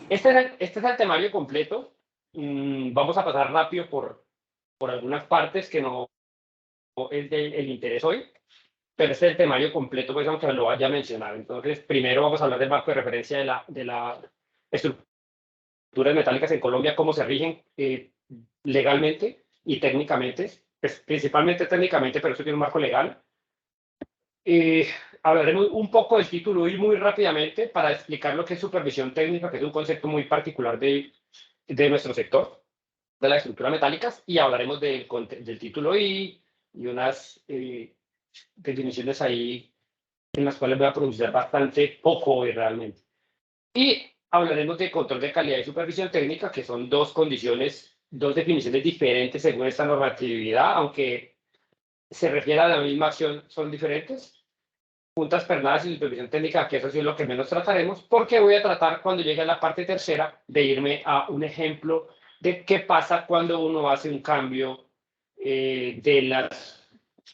Este es el temario completo. Vamos a pasar rápido por algunas partes que no es del interés hoy, pero este es el temario completo, pues aunque lo vaya a mencionar. Entonces, primero vamos a hablar del marco de referencia de la estructuras metálicas en Colombia, cómo se rigen legalmente y técnicamente, pues, principalmente técnicamente, pero eso tiene un marco legal. Hablaremos un poco del título y muy rápidamente para explicar lo que es supervisión técnica, que es un concepto muy particular de nuestro sector, de las estructuras metálicas, y hablaremos del título y unas definiciones ahí en las cuales voy a producir bastante poco hoy realmente. Y hablaremos de control de calidad y supervisión técnica, que son dos definiciones diferentes según esta normatividad, aunque se refiere a la misma acción, son diferentes. Juntas pernadas y supervisión técnica, que eso sí es lo que menos trataremos, porque voy a tratar cuando llegue a la parte tercera de irme a un ejemplo de qué pasa cuando uno hace un cambio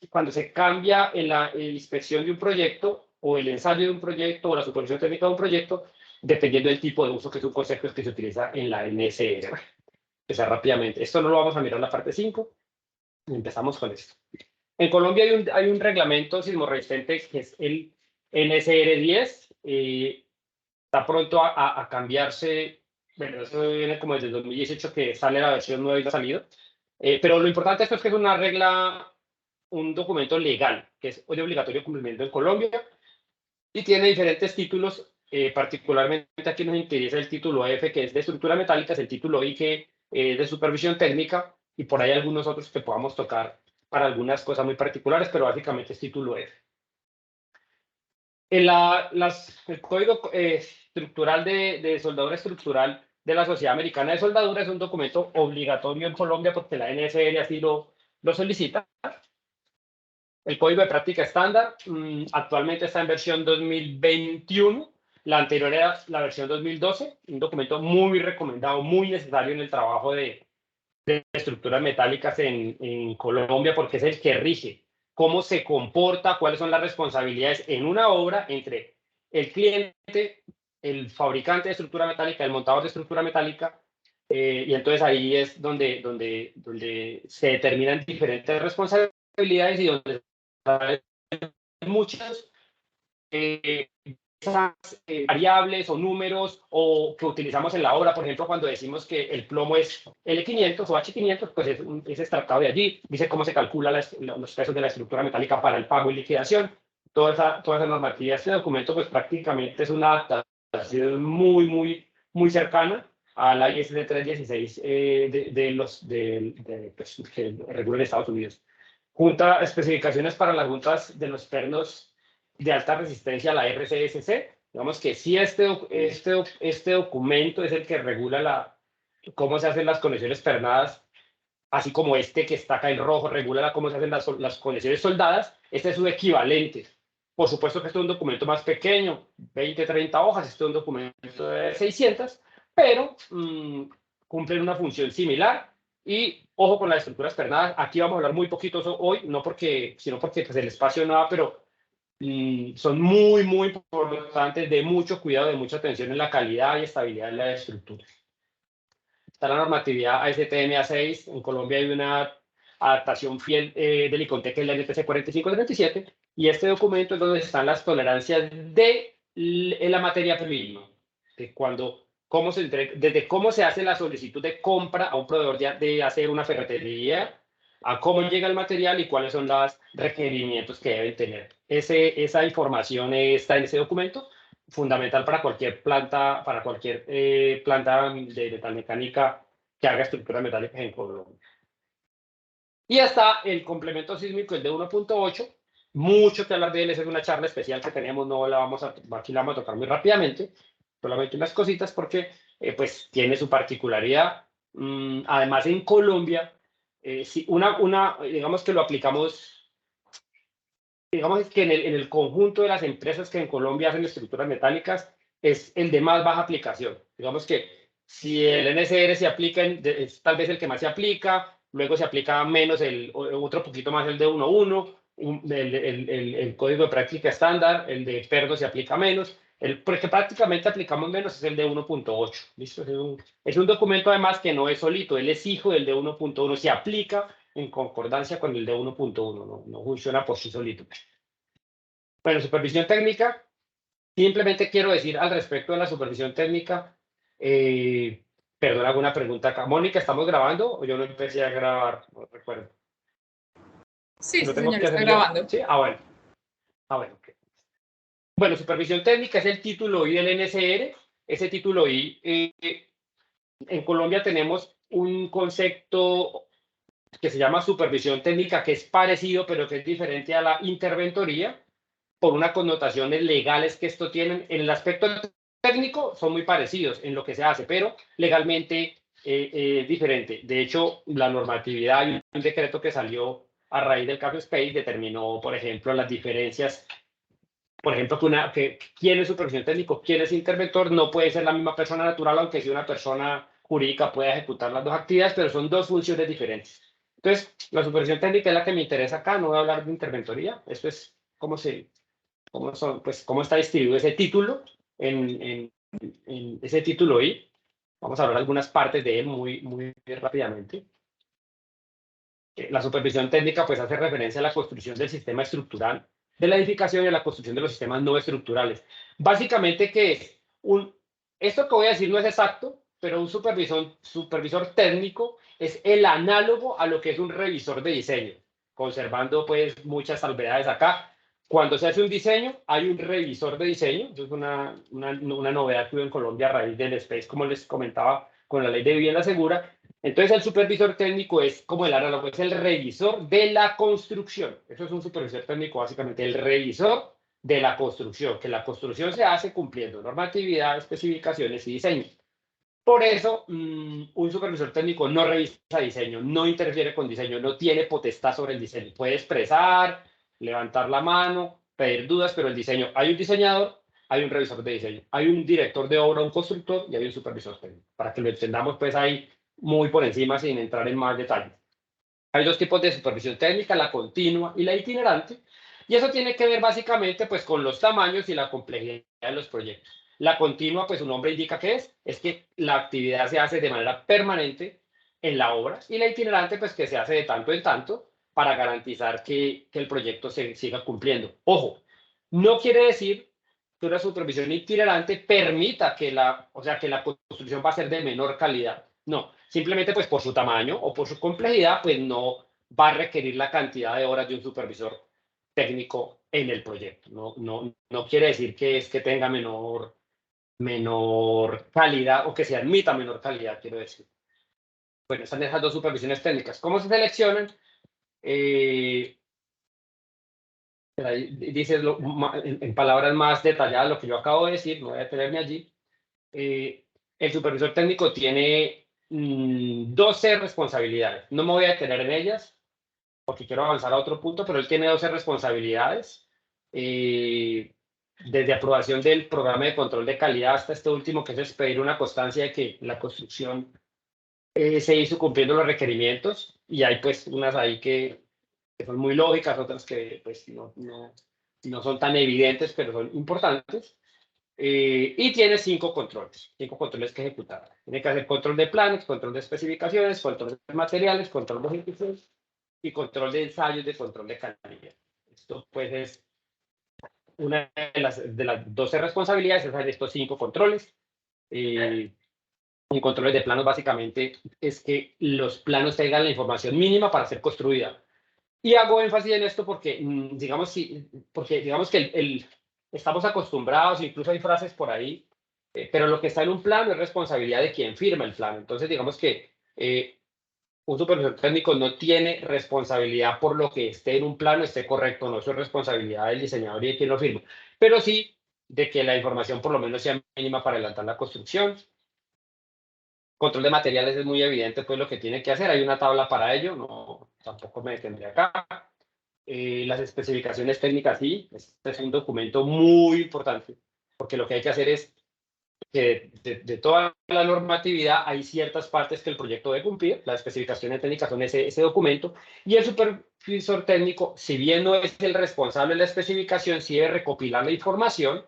cuando se cambia en la inspección de un proyecto o el ensayo de un proyecto o la supervisión técnica de un proyecto, dependiendo del tipo de uso, que es un concepto que se utiliza en la NSR. Empezar rápidamente. Esto no lo vamos a mirar en la parte 5. Empezamos con esto. En Colombia hay un reglamento sismorresistente que es el NSR 10. Está pronto a cambiarse. Bueno, eso viene como desde el 2018 que sale la versión nueva y no ha salido. Pero lo importante de esto es que es una regla, un documento legal, que es de obligatorio cumplimiento en Colombia y tiene diferentes títulos. Particularmente aquí nos interesa el título F, que es de estructura metálica, es el título I, que es de supervisión técnica, y por ahí algunos otros que podamos tocar para algunas cosas muy particulares, pero básicamente es título F. El código estructural de soldadura estructural de la Sociedad Americana de Soldadura es un documento obligatorio en Colombia porque la NSR así lo solicita. El código de práctica estándar actualmente está en versión 2021. La anterior era la versión 2012, un documento muy recomendado, muy necesario en el trabajo de estructuras metálicas en Colombia, porque es el que rige cómo se comporta, cuáles son las responsabilidades en una obra entre el cliente, el fabricante de estructura metálica, el montador de estructura metálica, y entonces ahí es donde se determinan diferentes responsabilidades y donde muchas variables o números o que utilizamos en la obra. Por ejemplo, cuando decimos que el plomo es L500 o H500, pues es extractado de allí. Dice cómo se calcula los pesos de la estructura metálica para el pago y liquidación. Toda esa normatividad. Este documento pues prácticamente es una adaptación muy cercana a la ISD 316 pues, que regula en Estados Unidos. Junta especificaciones para las juntas de los pernos de alta resistencia, la RCSC. Digamos que sí, este documento es el que regula cómo se hacen las conexiones pernadas, así como este que está acá en rojo regula cómo se hacen las conexiones soldadas. Este es su equivalente. Por supuesto que este es un documento más pequeño, 20, 30 hojas, este es un documento de 600, pero cumplen una función similar. Y ojo con las estructuras pernadas, aquí vamos a hablar muy poquito hoy, sino porque pues, el espacio no da, pero son muy importantes, de mucho cuidado, de mucha atención en la calidad y estabilidad de la estructura. Está la normatividad ASTM A6, en Colombia hay una adaptación fiel del ICONTEC, que es la NTC 4537, y este documento es donde están las tolerancias de la materia prima, de desde cómo se hace la solicitud de compra a un proveedor de hacer una ferretería, a cómo llega el material y cuáles son los requerimientos que deben tener. Esa información está en ese documento, fundamental para cualquier planta, planta de metalmecánica que haga estructuras metálicas en Colombia. Y hasta el complemento sísmico, el de 1.8, mucho que hablar de él, es una charla especial que teníamos, aquí la vamos a tocar muy rápidamente, solamente unas cositas porque pues tiene su particularidad. Además, en Colombia, digamos que lo aplicamos, digamos que en el conjunto de las empresas que en Colombia hacen estructuras metálicas, es el de más baja aplicación. Digamos que si el NSR se aplica, es tal vez el que más se aplica, luego se aplica menos otro poquito más el de 1.1, el código de práctica estándar, el de PERDO se aplica menos, El porque prácticamente aplicamos menos es el de 1.8. ¿Listo? Es un documento además que no es solito, él es hijo del de 1.1, se aplica en concordancia con el de 1.1, no funciona por sí solito. Bueno, supervisión técnica. Simplemente quiero decir al respecto de la supervisión técnica, perdón, alguna pregunta acá. Mónica, ¿estamos grabando o yo no empecé a grabar? No recuerdo. Sí, ¿Lo sí, tengo señor, que está hacer yo? grabando. Sí, bueno. Bueno, okay. Bueno, supervisión técnica es el título I del NSR. Ese título I, en Colombia tenemos un concepto que se llama supervisión técnica, que es parecido, pero que es diferente a la interventoría, por unas connotaciones legales que esto tienen. En el aspecto técnico son muy parecidos en lo que se hace, pero legalmente es diferente. De hecho, la normatividad, hay un decreto que salió a raíz del caso Space, determinó, por ejemplo, las diferencias. Por ejemplo, que quién es supervisión técnico, quién es interventor, no puede ser la misma persona natural, aunque si una persona jurídica puede ejecutar las dos actividades, pero son dos funciones diferentes. Entonces, la supervisión técnica es la que me interesa acá, no voy a hablar de interventoría. Esto es cómo está distribuido ese título en ese título I. Vamos a hablar algunas partes de él muy rápidamente. La supervisión técnica pues hace referencia a la construcción del sistema estructural de la edificación y a la construcción de los sistemas no estructurales. Básicamente, ¿qué es? Esto que voy a decir no es exacto, pero un supervisor técnico es el análogo a lo que es un revisor de diseño, conservando pues muchas salvedades acá. Cuando se hace un diseño, hay un revisor de diseño. Eso es una novedad que hubo en Colombia a raíz del SPACE, como les comentaba, con la ley de vivienda segura. Entonces, el supervisor técnico es como el análogo, es el revisor de la construcción. Eso es un supervisor técnico, básicamente, el revisor de la construcción, que la construcción se hace cumpliendo normatividad, especificaciones y diseño. Por eso, un supervisor técnico no revisa diseño, no interfiere con diseño, no tiene potestad sobre el diseño. Puede expresar, levantar la mano, pedir dudas, pero el diseño, hay un diseñador, hay un revisor de diseño, hay un director de obra, un constructor y hay un supervisor técnico. Para que lo entendamos, pues ahí muy por encima sin entrar en más detalles. Hay dos tipos de supervisión técnica, la continua y la itinerante, y eso tiene que ver básicamente pues con los tamaños y la complejidad de los proyectos. La continua, pues su nombre indica que es que la actividad se hace de manera permanente en la obra, y la itinerante pues que se hace de tanto en tanto para garantizar que el proyecto se siga cumpliendo. Ojo, no quiere decir que una supervisión itinerante permita que la construcción va a ser de menor calidad. No, simplemente pues por su tamaño o por su complejidad, pues no va a requerir la cantidad de horas de un supervisor técnico en el proyecto. No quiere decir que es que tenga menor calidad o que se admita menor calidad, quiero decir. Bueno, están esas dos supervisiones técnicas. ¿Cómo se seleccionan? Dice en palabras más detalladas lo que yo acabo de decir, no voy a detenerme allí. El supervisor técnico tiene 12 responsabilidades. No me voy a detener en ellas porque quiero avanzar a otro punto, pero él tiene 12 responsabilidades. Desde aprobación del programa de control de calidad hasta este último, que es pedir una constancia de que la construcción se hizo cumpliendo los requerimientos. Y hay pues unas ahí que son muy lógicas, otras que pues no son tan evidentes, pero son importantes. Y tiene 5 controles que ejecutar. Tiene que hacer control de planos, control de especificaciones, control de materiales, control de ejecución y control de ensayos de control de calidad. Esto pues es una de las 12 responsabilidades, es hacer estos 5 controles. Un control de planos básicamente es que los planos tengan la información mínima para ser construida. Y hago énfasis en esto porque, digamos que estamos acostumbrados, incluso hay frases por ahí, pero lo que está en un plano es responsabilidad de quien firma el plano. Entonces, digamos que un supervisor técnico no tiene responsabilidad por lo que esté en un plano, esté correcto, no, eso es responsabilidad del diseñador y de quien lo firma, pero sí de que la información por lo menos sea mínima para adelantar la construcción. Control de materiales es muy evidente, pues lo que tiene que hacer, hay una tabla para ello, no, tampoco me detendré acá. Las especificaciones técnicas, sí, este es un documento muy importante, porque lo que hay que hacer es que de toda la normatividad hay ciertas partes que el proyecto debe cumplir, las especificaciones técnicas son ese documento, y el supervisor técnico, si bien no es el responsable de la especificación, sí debe recopilar la información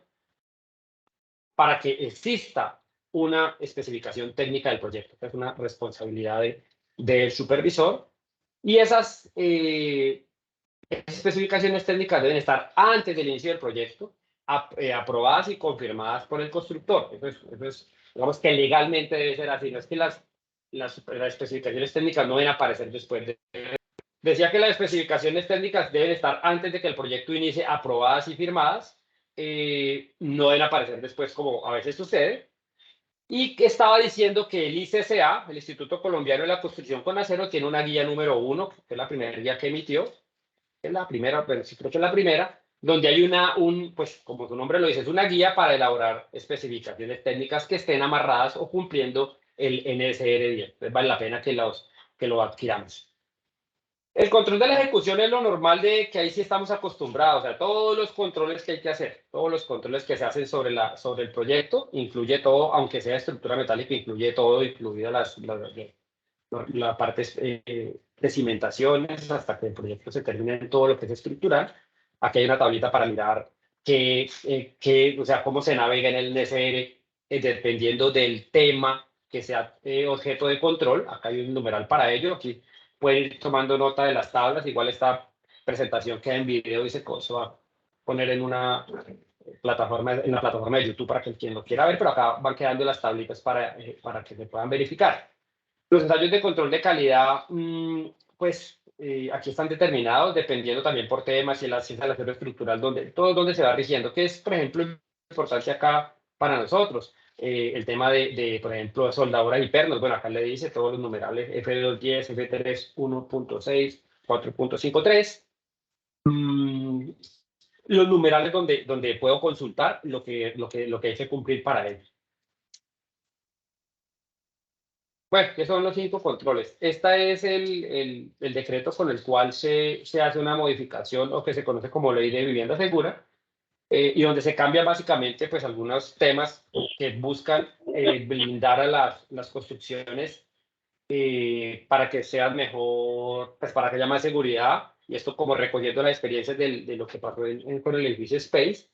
para que exista una especificación técnica del proyecto. Es una responsabilidad del supervisor. Y esas especificaciones técnicas deben estar antes del inicio del proyecto, aprobadas y confirmadas por el constructor. Eso es, digamos que legalmente debe ser así. No es que las especificaciones técnicas no deben aparecer después. Decía que las especificaciones técnicas deben estar antes de que el proyecto inicie, aprobadas y firmadas. No deben aparecer después, como a veces sucede. Y que estaba diciendo que el ICCA, el Instituto Colombiano de la Construcción con Acero, tiene una guía número 1, que es la primera guía que emitió. Es la primera, pero sí creo que es la primera, donde hay pues como su nombre lo dice, es una guía para elaborar especificaciones técnicas que estén amarradas o cumpliendo el NSR10. Entonces vale la pena que lo adquiramos. El control de la ejecución es lo normal de que ahí sí estamos acostumbrados, o sea, todos los controles que hay que hacer, todos los controles que se hacen sobre el proyecto, incluye todo, aunque sea estructura metálica, incluye todo, incluida la parte de cimentaciones, hasta que el proyecto se termine en todo lo que es estructural. Aquí hay una tablita para mirar o sea, cómo se navega en el NSR, dependiendo del tema que sea objeto de control. Acá hay un numeral para ello. Aquí pueden ir tomando nota de las tablas. Igual esta presentación queda en video y se va a poner en una plataforma de YouTube para que quien lo quiera ver, pero acá van quedando las tablitas para que se puedan verificar. Los ensayos de control de calidad, pues aquí están determinados dependiendo también por temas y la ciencia del acero estructural, donde se va rigiendo, que es, por ejemplo, importante acá para nosotros. El tema por ejemplo, soldaduras y pernos. Bueno, acá le dice todos los numerales F210, F3, 1.6, 4.53. Los numerales donde puedo consultar lo que hay que cumplir para ello. Bueno, ¿qué son los 5 controles? Este es el decreto con el cual se hace una modificación o que se conoce como Ley de Vivienda Segura, y donde se cambian básicamente pues algunos temas que buscan blindar a las construcciones para que sean mejor, pues para que haya más seguridad, y esto como recogiendo las experiencias de lo que pasó con el edificio Space.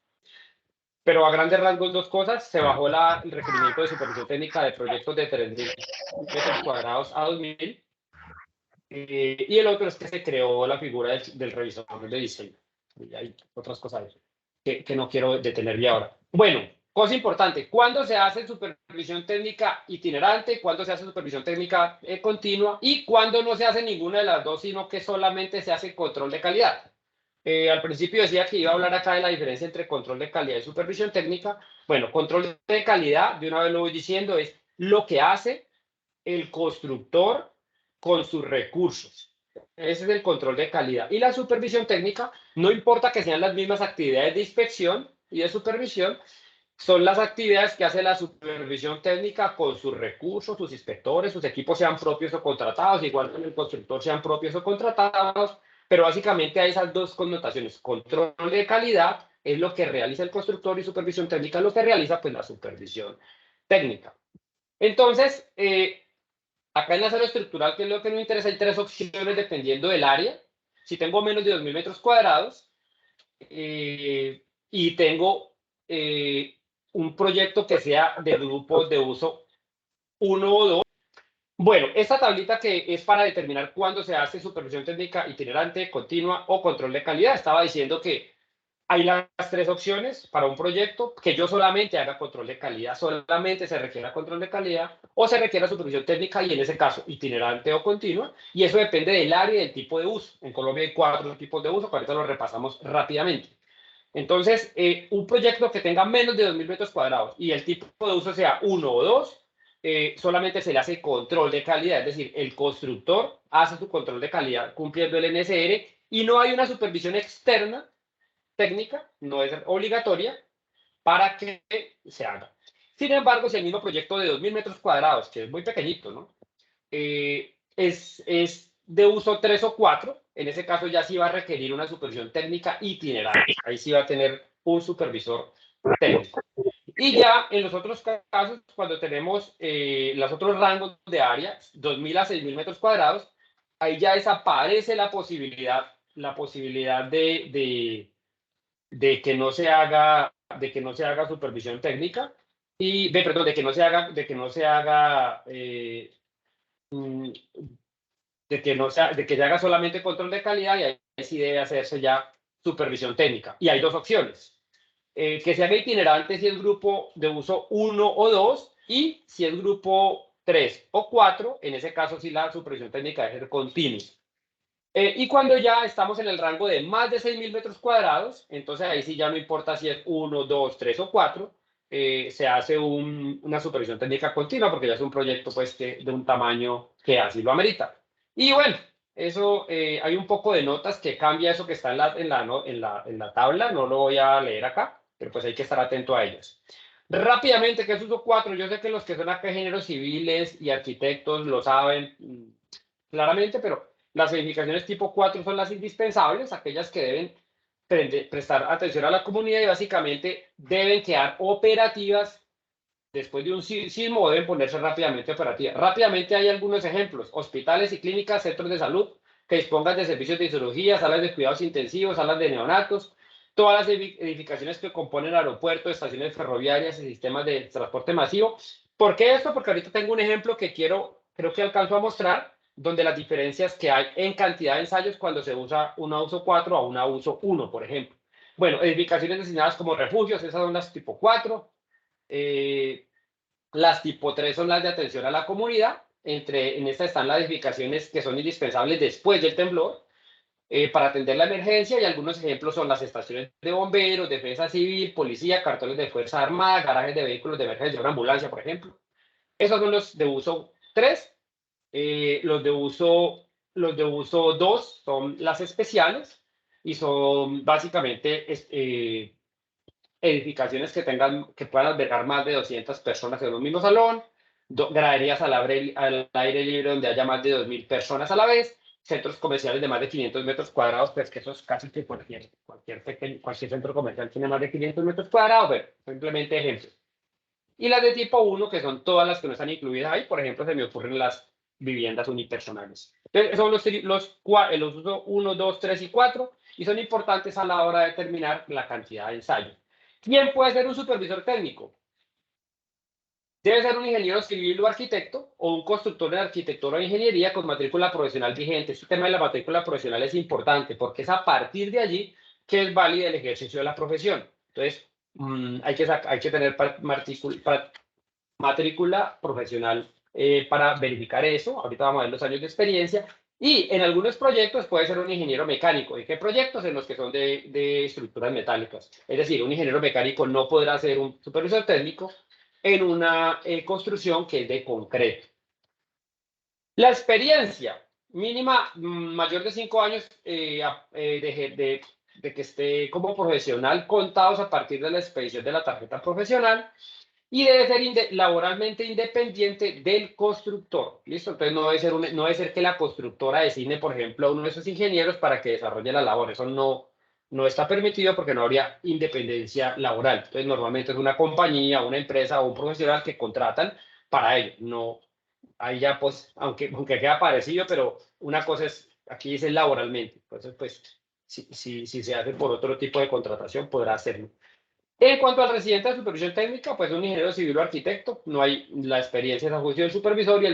Pero a grandes rasgos, dos cosas: se bajó el requerimiento de supervisión técnica de proyectos de 3.000 metros cuadrados a 2.000, y el otro es que se creó la figura del revisor de diseño. Y hay otras cosas que no quiero detenerme ahora. Bueno, cosa importante: ¿cuándo se hace supervisión técnica itinerante? ¿Cuándo se hace supervisión técnica continua? ¿Y cuándo no se hace ninguna de las dos, sino que solamente se hace control de calidad? Al principio decía que iba a hablar acá de la diferencia entre control de calidad y supervisión técnica. Bueno, control de calidad, de una vez lo voy diciendo, es lo que hace el constructor con sus recursos. Ese es el control de calidad. Y la supervisión técnica, no importa que sean las mismas actividades de inspección y de supervisión, son las actividades que hace la supervisión técnica con sus recursos, sus inspectores, sus equipos, sean propios o contratados, igual que el constructor, sean propios o contratados. Pero básicamente hay esas dos connotaciones: control de calidad es lo que realiza el constructor y supervisión técnica es lo que realiza pues la supervisión técnica. Entonces, acá en la sala estructural, que es lo que nos interesa, hay 3 opciones dependiendo del área. Si tengo menos de 2.000 metros cuadrados y tengo un proyecto que sea de grupos de uso 1 o 2, bueno, esta tablita que es para determinar cuándo se hace supervisión técnica itinerante, continua o control de calidad, estaba diciendo que hay las 3 opciones para un proyecto: que yo solamente haga control de calidad, solamente se requiera control de calidad, o se requiera supervisión técnica, y en ese caso itinerante o continua, y eso depende del área y del tipo de uso. En Colombia hay 4 tipos de uso, que ahorita lo repasamos rápidamente. Entonces, un proyecto que tenga menos de 2.000 metros cuadrados y el tipo de uso sea 1 o 2, solamente se le hace control de calidad, es decir, el constructor hace su control de calidad cumpliendo el NSR, y no hay una supervisión externa técnica, no es obligatoria para que se haga. Sin embargo, si el mismo proyecto de 2.000 metros cuadrados, que es muy pequeñito, ¿no? Es de uso 3 o 4, en ese caso ya sí va a requerir una supervisión técnica itinerante. Ahí sí va a tener un supervisor técnico. Y ya en los otros casos, cuando tenemos los otros rangos de área, 2.000 a 6.000 metros cuadrados, ahí ya desaparece la posibilidad de que no se haga supervisión técnica, y perdón, de que no se haga, de que se haga solamente control de calidad, y ahí sí debe hacerse ya supervisión técnica. Y hay dos opciones: que se haga itinerante si es grupo de uso 1 o 2, y si es grupo 3 o 4, en ese caso sí la supervisión técnica debe ser continua. Y cuando ya estamos en el rango de más de 6.000 metros cuadrados, entonces ahí sí ya no importa si es 1, 2, 3 o 4, se hace una supervisión técnica continua, porque ya es un proyecto pues, de un tamaño que así lo amerita. Y bueno, eso, hay un poco de notas que cambia eso que está en la tabla, no lo voy a leer acá, pero pues hay que estar atento a ellos. Rápidamente, ¿qué es uso 4? Yo sé que los que son acá ingenieros civiles y arquitectos lo saben claramente, pero las edificaciones tipo 4 son las indispensables, aquellas que deben prestar atención a la comunidad y básicamente deben quedar operativas después de un sismo, o deben ponerse rápidamente operativas. Rápidamente hay algunos ejemplos: hospitales y clínicas, centros de salud que dispongan de servicios de cirugía, salas de cuidados intensivos, salas de neonatos, todas las edificaciones que componen aeropuertos, estaciones ferroviarias y sistemas de transporte masivo. ¿Por qué esto? Porque ahorita tengo un ejemplo que creo que alcanzo a mostrar, donde las diferencias que hay en cantidad de ensayos cuando se usa una uso 4 a una uso 1, por ejemplo. Bueno, edificaciones designadas como refugios, esas son las tipo 4. Las tipo 3 son las de atención a la comunidad. En esta están las edificaciones que son indispensables después del temblor, para atender la emergencia, y algunos ejemplos son las estaciones de bomberos, defensa civil, policía, carteles de fuerza armada, garajes de vehículos de emergencia, una ambulancia, por ejemplo. Esos son los de uso 3. Los de uso 2 son las especiales, y son básicamente edificaciones que puedan albergar más de 200 personas en un mismo salón, graderías al aire libre donde haya más de 2.000 personas a la vez, centros comerciales de más de 500 metros cuadrados, pues que eso es casi que cualquier centro comercial tiene más de 500 metros cuadrados, pero simplemente ejemplos. Y las de tipo 1, que son todas las que no están incluidas ahí, por ejemplo, se me ocurren las viviendas unipersonales. Entonces, son los uso 1, 2, 3 y 4, y son importantes a la hora de determinar la cantidad de ensayos. ¿Quién puede ser un supervisor técnico? Debe ser un ingeniero civil o arquitecto, o un constructor de arquitectura o ingeniería con matrícula profesional vigente. Este tema de la matrícula profesional es importante, porque es a partir de allí que es válido el ejercicio de la profesión. Entonces, hay que tener matrícula profesional, para verificar eso. Ahorita vamos a ver los años de experiencia. Y en algunos proyectos puede ser un ingeniero mecánico. ¿En qué proyectos? En los que son de estructuras metálicas. Es decir, un ingeniero mecánico no podrá ser un supervisor técnico en una construcción que es de concreto. La experiencia mínima, mayor de 5 años, de que esté como profesional, contados a partir de la expedición de la tarjeta profesional, y debe ser laboralmente independiente del constructor. ¿Listo? Entonces no debe ser que la constructora designe, por ejemplo, a uno de esos ingenieros para que desarrolle la labor. Eso no está permitido, porque no habría independencia laboral. Entonces normalmente es una compañía, una empresa o un profesional que contratan para ello. No, ahí ya pues, aunque queda parecido, pero una cosa es, aquí dice laboralmente. Entonces pues, si se hace por otro tipo de contratación, podrá hacerlo. En cuanto al residente de supervisión técnica, pues un ingeniero civil o arquitecto, no hay, la experiencia es a juicio del supervisor, y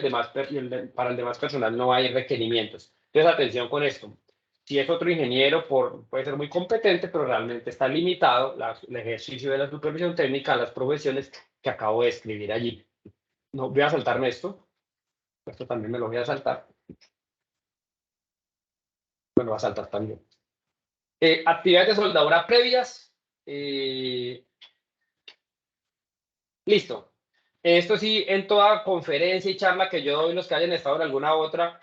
para el demás personal no hay requerimientos. Entonces, atención con esto. Si es otro ingeniero, puede ser muy competente, pero realmente está limitado el ejercicio de la supervisión técnica a las profesiones que acabo de escribir allí. No voy a saltarme esto. Esto también me lo voy a saltar. Bueno, va a saltar también. Actividades de soldadura previas. Listo. Esto sí, en toda conferencia y charla que yo doy, los que hayan estado en alguna otra,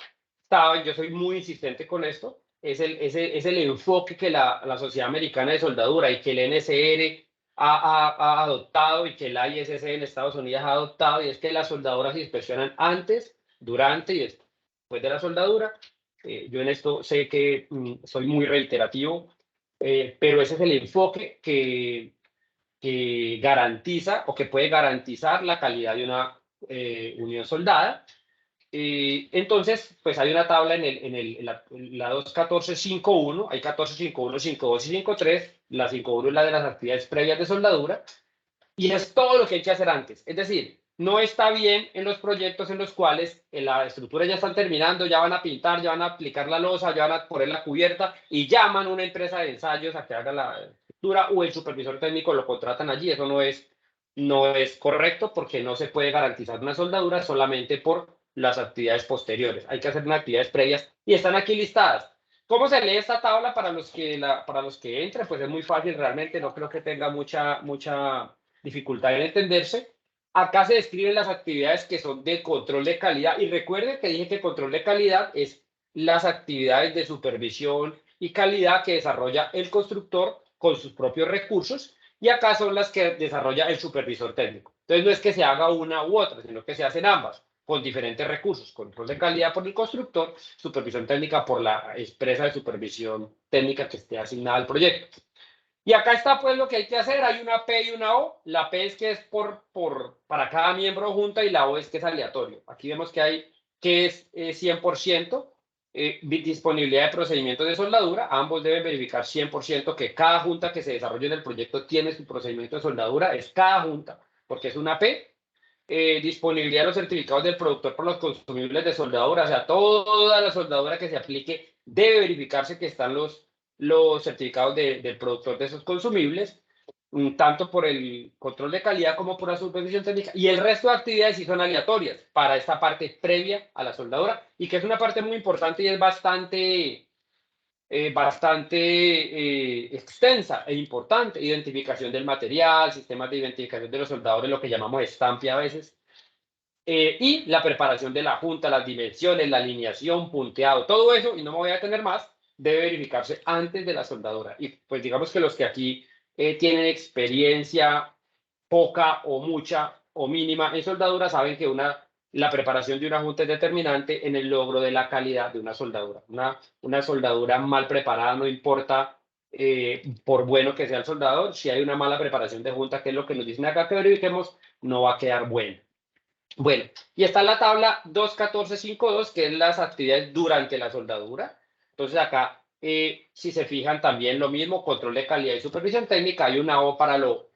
saben, yo soy muy insistente con esto. Es el enfoque que la Sociedad Americana de Soldadura y que el NSR ha adoptado, y que la ISC en Estados Unidos ha adoptado, y es que las soldaduras se inspeccionan antes, durante y después de la soldadura. Yo en esto sé que soy muy reiterativo, pero ese es el enfoque que garantiza, o que puede garantizar, la calidad de una unión soldada. Entonces, pues hay una tabla en la 2.14.5.1, hay 14.5.1, 5.2 y 5.3. La 5.1 es la de las actividades previas de soldadura. Y es todo lo que hay que hacer antes. Es decir, no está bien en los proyectos en los cuales la estructura ya están terminando, ya van a pintar, ya van a aplicar la losa, ya van a poner la cubierta y llaman a una empresa de ensayos a que haga la estructura o el supervisor técnico lo contratan allí. Eso no es correcto porque no se puede garantizar una soldadura solamente por las actividades posteriores. Hay que hacer unas actividades previas y están aquí listadas. ¿Cómo se lee esta tabla para los que entren? Pues es muy fácil realmente, no creo que tenga mucha dificultad en entenderse. Acá se describen las actividades que son de control de calidad y recuerden que dije que control de calidad es las actividades de supervisión y calidad que desarrolla el constructor con sus propios recursos y acá son las que desarrolla el supervisor técnico. Entonces no es que se haga una u otra, sino que se hacen ambas con diferentes recursos, control de calidad por el constructor, supervisión técnica por la empresa de supervisión técnica que esté asignada al proyecto. Y acá está pues lo que hay que hacer, hay una P y una O. La P es que es para cada miembro junta y la O es que es aleatorio. Aquí vemos que hay que es 100%, disponibilidad de procedimientos de soldadura. Ambos deben verificar 100% que cada junta que se desarrolle en el proyecto tiene su procedimiento de soldadura. Es cada junta, porque es una P. Disponibilidad de los certificados del productor por los consumibles de soldadura. O sea, toda la soldadura que se aplique debe verificarse que están los certificados del productor de esos consumibles, tanto por el control de calidad como por la supervisión técnica. Y el resto de actividades sí son aleatorias para esta parte previa a la soldadura y que es una parte muy importante y es bastante extensa e importante. Identificación del material, sistemas de identificación de los soldadores, lo que llamamos estampia a veces. Y la preparación de la junta, las dimensiones, la alineación, punteado, todo eso, y no me voy a detener más, debe verificarse antes de la soldadura. Y pues digamos que los que aquí tienen experiencia poca o mucha o mínima en soldadura saben que la preparación de una junta es determinante en el logro de la calidad de una soldadura. Una soldadura mal preparada no importa por bueno que sea el soldador, si hay una mala preparación de junta, que es lo que nos dicen acá que verifiquemos, no va a quedar bueno. Bueno, y está la tabla 2.14.5.2, que es las actividades durante la soldadura. Entonces acá, si se fijan, también lo mismo, control de calidad y supervisión técnica. Hay una O para lo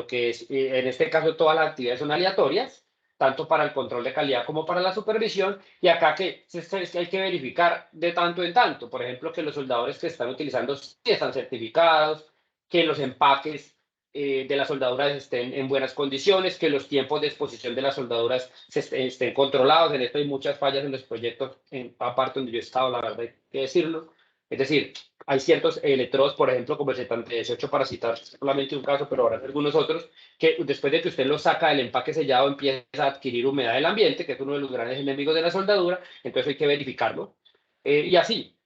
que es, en este caso, todas las actividades son aleatorias, tanto para el control de calidad como para la supervisión. Y acá que hay que verificar de tanto en tanto. Por ejemplo, que los soldadores que están utilizando sí están certificados, que los empaques de las soldaduras estén en buenas condiciones, que los tiempos de exposición de las soldaduras estén controlados. En esto hay muchas fallas en los proyectos, en la parte donde yo he estado, la verdad, hay que decirlo. Es decir, hay ciertos electrodos, por ejemplo, como el 7018, para citar solamente un caso, pero ahora algunos otros, que después de que usted lo saca del empaque sellado, empieza a adquirir humedad del ambiente, que es uno de los grandes enemigos de la soldadura, entonces hay que verificarlo. Y así,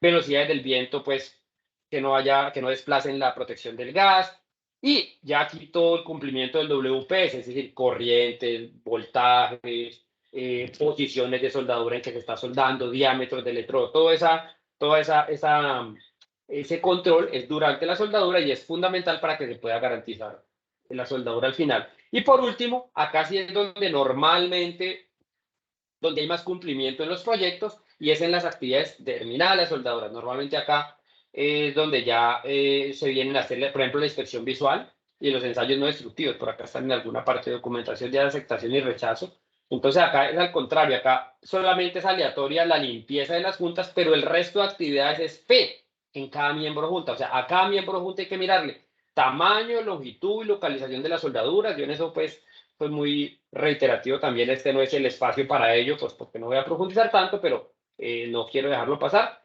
velocidades del viento, pues, que no desplacen la protección del gas, y ya aquí todo el cumplimiento del WPS, es decir, corrientes, voltajes, posiciones de soldadura en que se está soldando, diámetros del electrodo, ese control es durante la soldadura y es fundamental para que se pueda garantizar la soldadura al final. Y por último, acá sí es donde normalmente, donde hay más cumplimiento en los proyectos y es en las actividades terminadas de soldaduras. Normalmente acá es donde ya se vienen a hacer, por ejemplo, la inspección visual y los ensayos no destructivos. Por acá están en alguna parte de documentación de aceptación y rechazo. Entonces acá es al contrario, acá solamente es aleatoria la limpieza de las juntas, pero el resto de actividades es P en cada miembro junta. O sea, a cada miembro junta hay que mirarle tamaño, longitud y localización de las soldaduras. Yo en eso pues muy reiterativo también, este no es el espacio para ello, pues porque no voy a profundizar tanto, pero no quiero dejarlo pasar.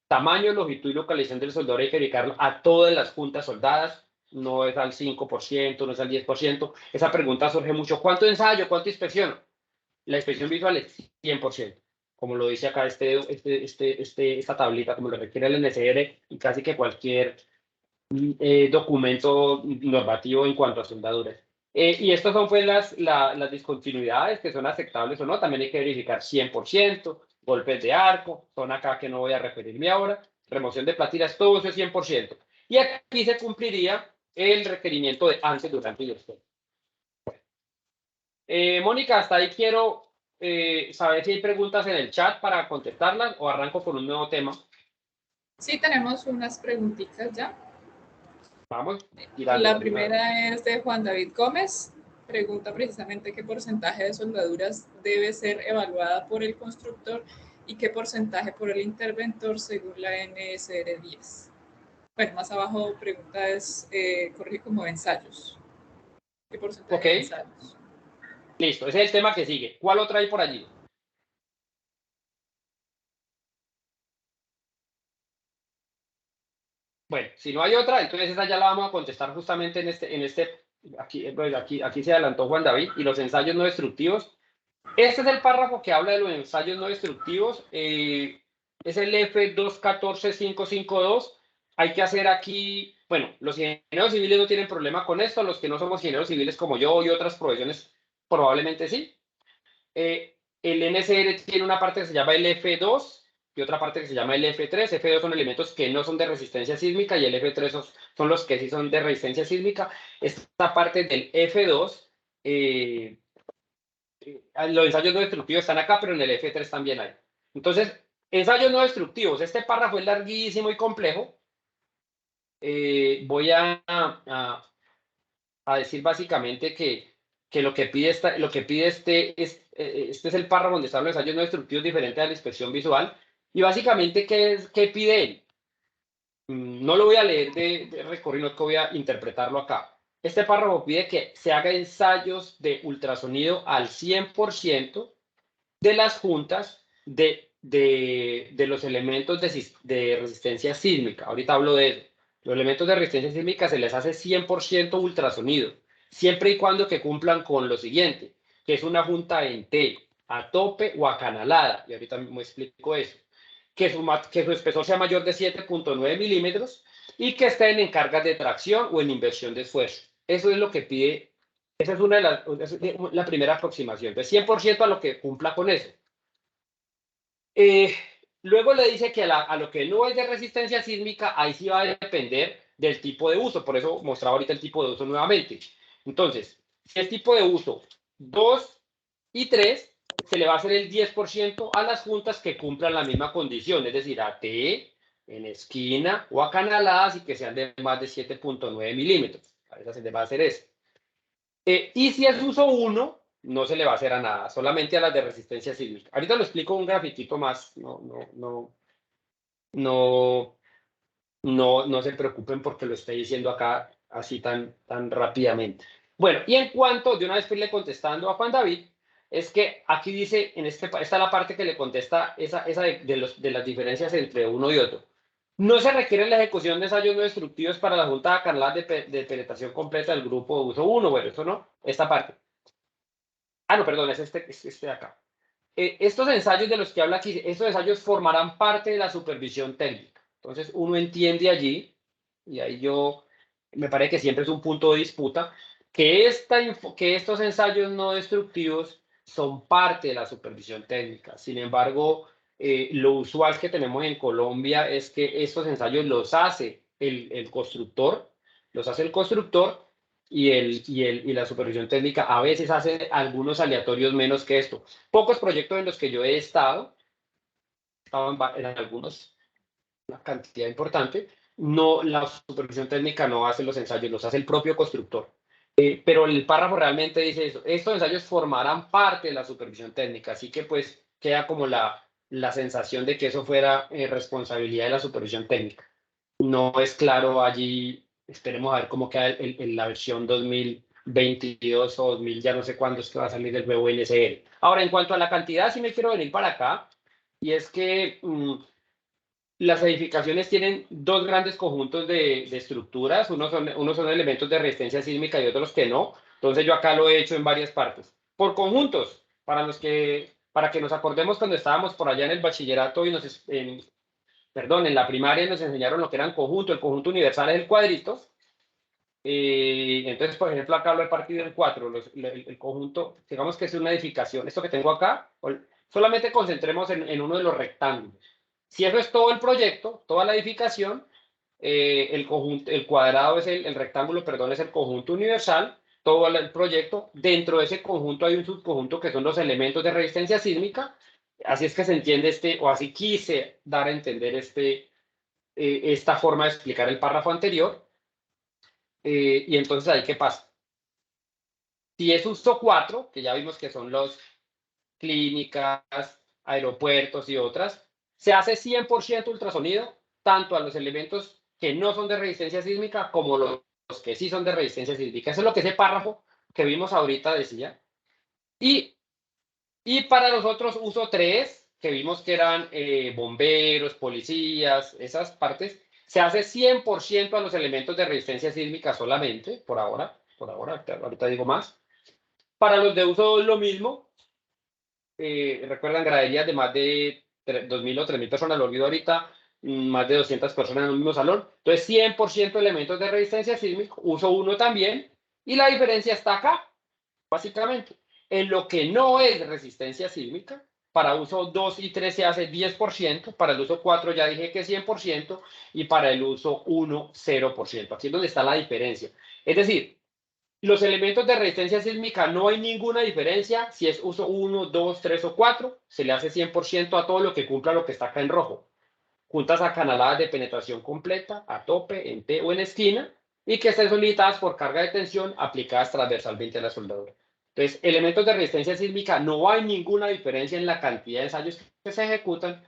Tamaño, longitud y localización del soldador hay que dedicarlo a todas las juntas soldadas, no es al 5%, no es al 10%. Esa pregunta surge mucho, ¿cuánto ensayo, cuánto inspecciono? La inspección visual es 100%, como lo dice acá esta tablita, como lo requiere el NSR y casi que cualquier documento normativo en cuanto a soldaduras. Y estas son pues las discontinuidades que son aceptables o no. También hay que verificar 100%, golpes de arco, son acá que no voy a referirme ahora, remoción de platinas, todo eso es 100%. Y aquí se cumpliría el requerimiento de antes, durante y después. Mónica, hasta ahí quiero saber si hay preguntas en el chat para contestarlas o arranco con un nuevo tema. Sí, tenemos unas preguntitas ya. Vamos, La primera es de Juan David Gómez. Pregunta precisamente qué porcentaje de soldaduras debe ser evaluada por el constructor y qué porcentaje por el interventor según la NSR 10. Bueno, más abajo pregunta es, corrige como ensayos. ¿Qué porcentaje de ensayos? Listo, ese es el tema que sigue. ¿Cuál otra hay por allí? Bueno, si no hay otra, entonces esa ya la vamos a contestar justamente aquí se adelantó Juan David, y los ensayos no destructivos. Este es el párrafo que habla de los ensayos no destructivos, es el F214552. Hay que hacer aquí, bueno, los ingenieros civiles no tienen problema con esto, los que no somos ingenieros civiles como yo y otras profesiones probablemente sí. El NSR tiene una parte que se llama el F2 y otra parte que se llama el F3. F2 son elementos que no son de resistencia sísmica y el F3 son los que sí son de resistencia sísmica. Esta parte del F2, los ensayos no destructivos están acá, pero en el F3 también hay. Entonces, ensayos no destructivos. Este párrafo es larguísimo y complejo. Voy a decir básicamente que lo que pide este es el párrafo donde están los ensayos no destructivos diferentes a la inspección visual. Y básicamente, ¿qué pide él? No lo voy a leer de recorrido, que voy a interpretarlo acá. Este párrafo pide que se haga ensayos de ultrasonido al 100% de las juntas de los elementos de resistencia sísmica. Ahorita hablo de eso. Los elementos de resistencia sísmica se les hace 100% ultrasonido, siempre y cuando que cumplan con lo siguiente, que es una junta en T, a tope o acanalada, y ahorita mismo explico eso, que su espesor sea mayor de 7.9 milímetros y que estén en cargas de tracción o en inversión de esfuerzo. Eso es lo que pide. Esa es la primera aproximación, de 100% a lo que cumpla con eso. Luego le dice que a lo que no es de resistencia sísmica, ahí sí va a depender del tipo de uso. Por eso mostraba ahorita el tipo de uso nuevamente. Entonces, si es tipo de uso 2 y 3, se le va a hacer el 10% a las juntas que cumplan la misma condición, es decir, a T, en esquina o acanaladas y que sean de más de 7.9 milímetros. A esa se le va a hacer eso. Y si es uso 1, no se le va a hacer a nada, solamente a las de resistencia sísmica. Ahorita lo explico un grafiquito más, no se preocupen porque lo estoy diciendo acá así tan rápidamente. Bueno, y en cuanto, de una vez le contestando a Juan David, es que aquí dice, esta es la parte que le contesta esa de las diferencias entre uno y otro. No se requiere la ejecución de ensayos no destructivos para la junta de canal de penetración completa del grupo de uso 1. Bueno, eso no, esta parte. Ah, no, perdón, es este de acá. Estos ensayos de los que habla aquí, estos ensayos formarán parte de la supervisión técnica. Entonces, uno entiende allí, y ahí me parece que siempre es un punto de disputa, que estos ensayos no destructivos son parte de la supervisión técnica. Sin embargo, lo usual que tenemos en Colombia es que estos ensayos los hace el constructor, y la supervisión técnica a veces hace algunos aleatorios menos que esto. Pocos proyectos en los que yo he estado en algunos, una cantidad importante, no, la supervisión técnica no hace los ensayos, los hace el propio constructor. Pero el párrafo realmente dice eso. Estos ensayos formarán parte de la supervisión técnica, así que pues queda como la sensación de que eso fuera responsabilidad de la supervisión técnica. No es claro allí, esperemos a ver cómo queda en la versión 2022 o 2000, ya no sé cuándo es que va a salir el nuevo NSR. Ahora, en cuanto a la cantidad, sí me quiero venir para acá, y es que las edificaciones tienen dos grandes conjuntos de estructuras, unos son elementos de resistencia sísmica y otros que no. Entonces yo acá lo he hecho en varias partes. Por conjuntos, para que nos acordemos cuando estábamos por allá en el bachillerato y en la primaria nos enseñaron lo que eran conjuntos. El conjunto universal es el cuadrito. Entonces, por ejemplo, acá lo he partido en 4. El conjunto, digamos que es una edificación. Esto que tengo acá, solamente concentremos en uno de los rectángulos. Si eso es todo el proyecto, toda la edificación, el cuadrado es el rectángulo, perdón, es el conjunto universal, todo el proyecto. Dentro de ese conjunto hay un subconjunto que son los elementos de resistencia sísmica. Así es que se entiende o así quise dar a entender esta forma de explicar el párrafo anterior. Y entonces ahí, ¿qué pasa? Si es uso 4, que ya vimos que son los clínicas, aeropuertos y otras, se hace 100% ultrasonido, tanto a los elementos que no son de resistencia sísmica como los que sí son de resistencia sísmica. Eso es lo que ese párrafo que vimos ahorita decía. Y para los otros uso 3, que vimos que eran bomberos, policías, esas partes, se hace 100% a los elementos de resistencia sísmica solamente, por ahora, ahorita digo más. Para los de uso 2 lo mismo. Recuerdan graderías de más de 2.000 o 3.000 personas, lo olvido ahorita, más de 200 personas en un mismo salón. Entonces, 100% elementos de resistencia sísmica, uso 1 también, y la diferencia está acá, básicamente. En lo que no es resistencia sísmica, para uso 2 y 3 se hace 10%, para el uso 4 ya dije que 100%, y para el uso 1, 0%. Aquí es donde está la diferencia. Es decir, los elementos de resistencia sísmica no hay ninguna diferencia si es uso 1, 2, 3 o 4, se le hace 100% a todo lo que cumpla lo que está acá en rojo. Juntas acanaladas de penetración completa, a tope, en T o en esquina, y que estén solicitadas por carga de tensión aplicadas transversalmente a la soldadura. Entonces, elementos de resistencia sísmica, no hay ninguna diferencia en la cantidad de ensayos que se ejecutan,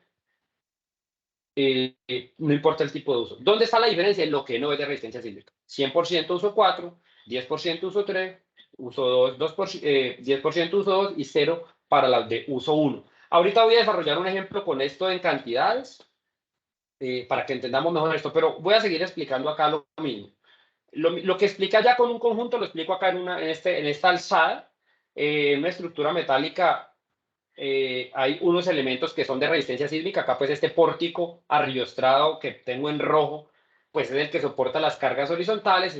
no importa el tipo de uso. ¿Dónde está la diferencia? En lo que no es de resistencia sísmica. 100% uso 4, 10% uso 3, uso 2, 10% uso 2 y 0 para las de uso 1. Ahorita voy a desarrollar un ejemplo con esto en cantidades para que entendamos mejor esto, pero voy a seguir explicando acá lo mismo. Lo que explica ya con un conjunto lo explico acá en esta alzada, una estructura metálica. Hay unos elementos que son de resistencia sísmica. Acá pues este pórtico arriostrado que tengo en rojo, pues es el que soporta las cargas horizontales,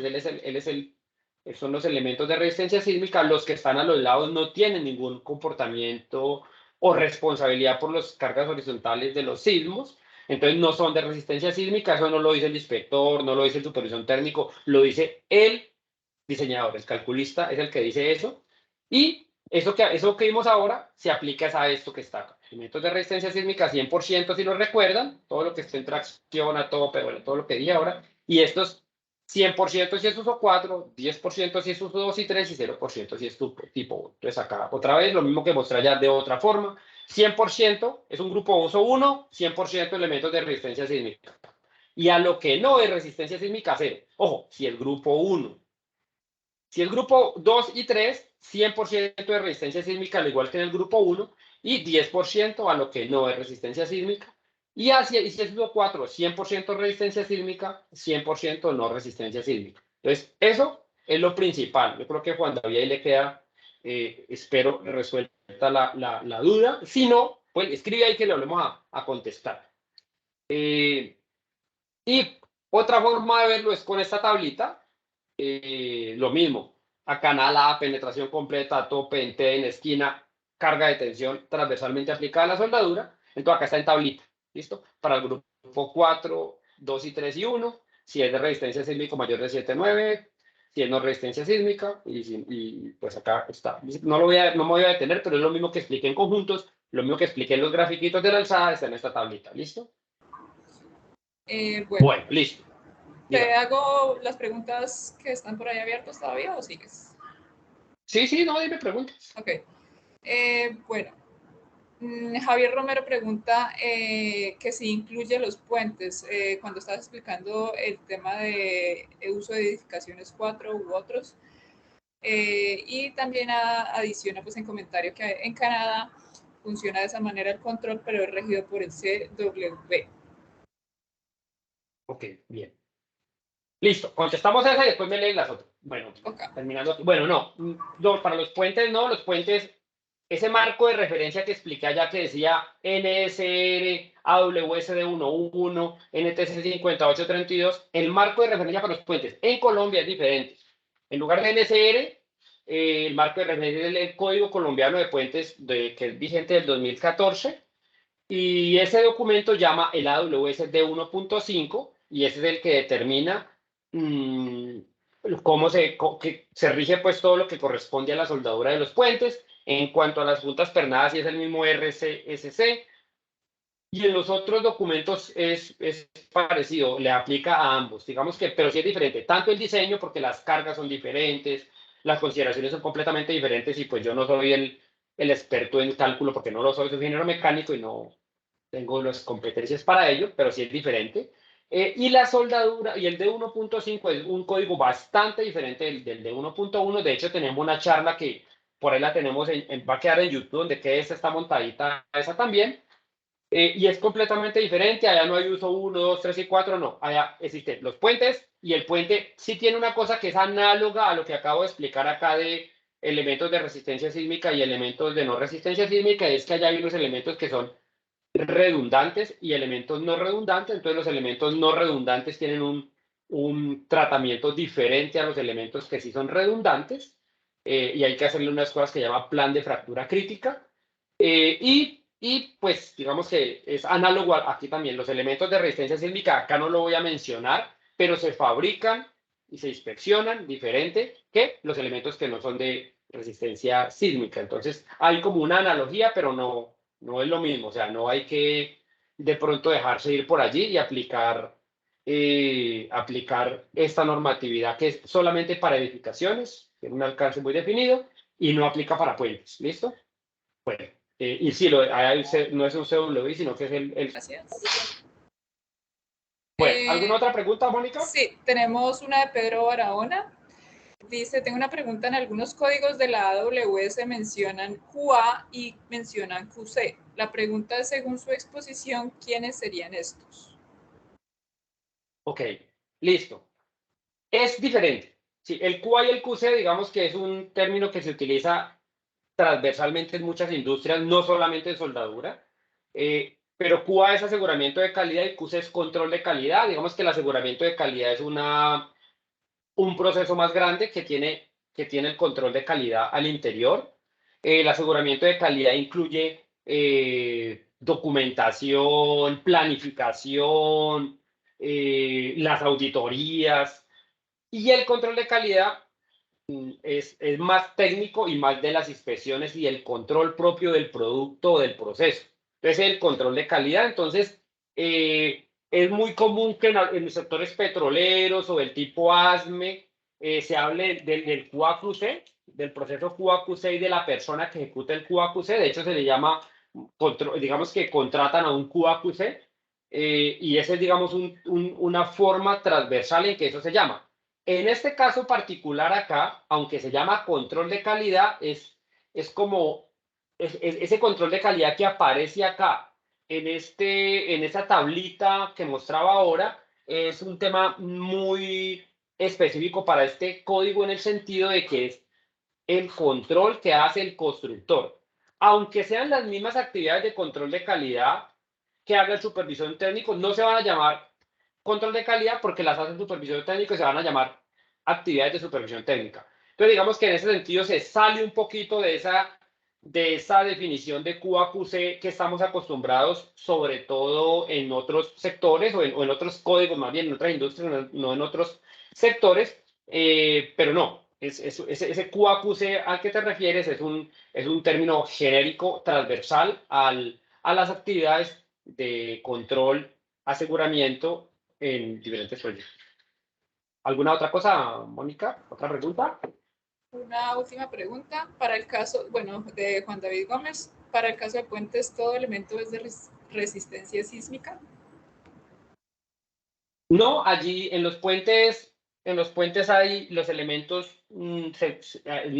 son los elementos de resistencia sísmica. Los que están a los lados no tienen ningún comportamiento o responsabilidad por las cargas horizontales de los sismos, entonces no son de resistencia sísmica. Eso no lo dice el inspector, no lo dice el supervisor térmico, lo dice el diseñador, el calculista es el que dice eso. Y eso que vimos ahora se aplica a esto que está acá. Elementos de resistencia sísmica 100%, si lo recuerdan, todo lo que esté en tracción, a tope, bueno, todo lo que dije ahora. Y estos 100% si es uso 4, 10% si es uso 2 y 3 y 0% si es tipo 1. Entonces acá otra vez lo mismo que mostré ya de otra forma. 100% es un grupo uso 1, 100% elementos de resistencia sísmica. Y a lo que no es resistencia sísmica, 0. Ojo, si el grupo 1, si el grupo 2 y 3, 100% de resistencia sísmica, al igual que en el grupo 1, y 10% a lo que no es resistencia sísmica. Y si es grupo 4, 100% resistencia sísmica, 100% no resistencia sísmica. Entonces, eso es lo principal. Yo creo que Juan David ahí le queda, espero, resuelta la duda. Si no, pues escribe ahí que le volvemos a contestar. Y otra forma de verlo es con esta tablita. Lo mismo, acanalada, penetración completa, a tope, en T, en esquina, carga de tensión transversalmente aplicada a la soldadura. Entonces acá está en tablita, ¿listo? Para el grupo 4, 2 y 3 y 1, si es de resistencia sísmica mayor de 7,9, si es no resistencia sísmica, y pues acá está. No me voy a detener, pero es lo mismo que expliqué en conjuntos, lo mismo que expliqué en los grafiquitos de la alzada, está en esta tablita, ¿listo? Bueno, listo. ¿Te hago las preguntas que están por ahí abiertas todavía o sigues? Sí, no, dime preguntas. Ok. Bueno, Javier Romero pregunta que si incluye los puentes cuando estás explicando el tema de uso de edificaciones 4 u otros. Y también adiciona pues en comentario que en Canadá funciona de esa manera el control, pero es regido por el CW. Ok, bien. Listo, contestamos esa y después me leen las otras. Bueno, Okay. terminando. Bueno, no, para los puentes no, los puentes, ese marco de referencia que expliqué allá que decía NSR, AWSD 11, NTC 5832, el marco de referencia para los puentes en Colombia es diferente. En lugar de NSR, el marco de referencia es el Código Colombiano de Puentes que es vigente del 2014, y ese documento llama el AWSD 1.5 y ese es el que determina cómo que se rige pues todo lo que corresponde a la soldadura de los puentes. En cuanto a las juntas pernadas, sí es el mismo RCSC. Y en los otros documentos es parecido, le aplica a ambos. Digamos que, pero sí es diferente. Tanto el diseño, porque las cargas son diferentes, las consideraciones son completamente diferentes, y pues yo no soy el experto en cálculo, porque no lo soy ingeniero mecánico y no tengo las competencias para ello, pero sí es diferente. Y la soldadura, y el de 1.5 es un código bastante diferente del de 1.1. De hecho, tenemos una charla que por ahí la tenemos, va a quedar en YouTube, donde quede esta está montadita, esa también. Y es completamente diferente. Allá no hay uso 1, 2, 3 y 4, no. Allá existen los puentes, y el puente sí tiene una cosa que es análoga a lo que acabo de explicar acá de elementos de resistencia sísmica y elementos de no resistencia sísmica. Es que allá hay unos elementos que son redundantes y elementos no redundantes. Entonces los elementos no redundantes tienen un tratamiento diferente a los elementos que sí son redundantes, y hay que hacerle unas cosas que llama plan de fractura crítica. Y pues digamos que es análogo aquí también. Los elementos de resistencia sísmica, acá no lo voy a mencionar, pero se fabrican y se inspeccionan diferente que los elementos que no son de resistencia sísmica. Entonces hay como una analogía, pero no es lo mismo. O sea, no hay que de pronto dejarse ir por allí y aplicar esta normatividad que es solamente para edificaciones, tiene un alcance muy definido y no aplica para puentes. ¿Listo? Bueno, y sí, no es un CWI, sino que es el... Gracias. Bueno, ¿alguna otra pregunta, Mónica? Sí, tenemos una de Pedro Barahona. Dice, tengo una pregunta: en algunos códigos de la AWS mencionan QA y mencionan QC. La pregunta es, según su exposición, ¿quiénes serían estos? Ok, listo. Es diferente. Sí, el QA y el QC, digamos que es un término que se utiliza transversalmente en muchas industrias, no solamente en soldadura. Pero QA es aseguramiento de calidad y QC es control de calidad. Digamos que el aseguramiento de calidad es un proceso más grande que tiene el control de calidad al interior. El aseguramiento de calidad incluye documentación, planificación, las auditorías, y el control de calidad es más técnico y más de las inspecciones y el control propio del producto o del proceso. Entonces, el control de calidad, entonces, es muy común que en los sectores petroleros o del tipo ASME se hable del QA/QC, del proceso QA/QC y de la persona que ejecuta el QA/QC. De hecho, se le llama, digamos que contratan a un QA/QC, y esa es, digamos, una forma transversal en que eso se llama. En este caso particular acá, aunque se llama control de calidad, es como ese control de calidad que aparece acá en esa tablita que mostraba ahora. Es un tema muy específico para este código, en el sentido de que es el control que hace el constructor. Aunque sean las mismas actividades de control de calidad que haga el supervisor técnico, no se van a llamar control de calidad porque las hace el supervisor técnico y se van a llamar actividades de supervisión técnica. Entonces, digamos que en ese sentido se sale un poquito de esa definición de QA/QC que estamos acostumbrados, sobre todo en otros sectores o en otros códigos, más bien en otras industrias, no en otros sectores. Pero no, ese QA/QC al que te refieres es un término genérico transversal a las actividades de control, aseguramiento en diferentes proyectos. ¿Alguna otra cosa, Mónica? ¿Otra pregunta? Una última pregunta. Para el caso, bueno, de Juan David Gómez, para el caso de puentes, ¿todo elemento es de resistencia sísmica? No, allí en los puentes hay los elementos, no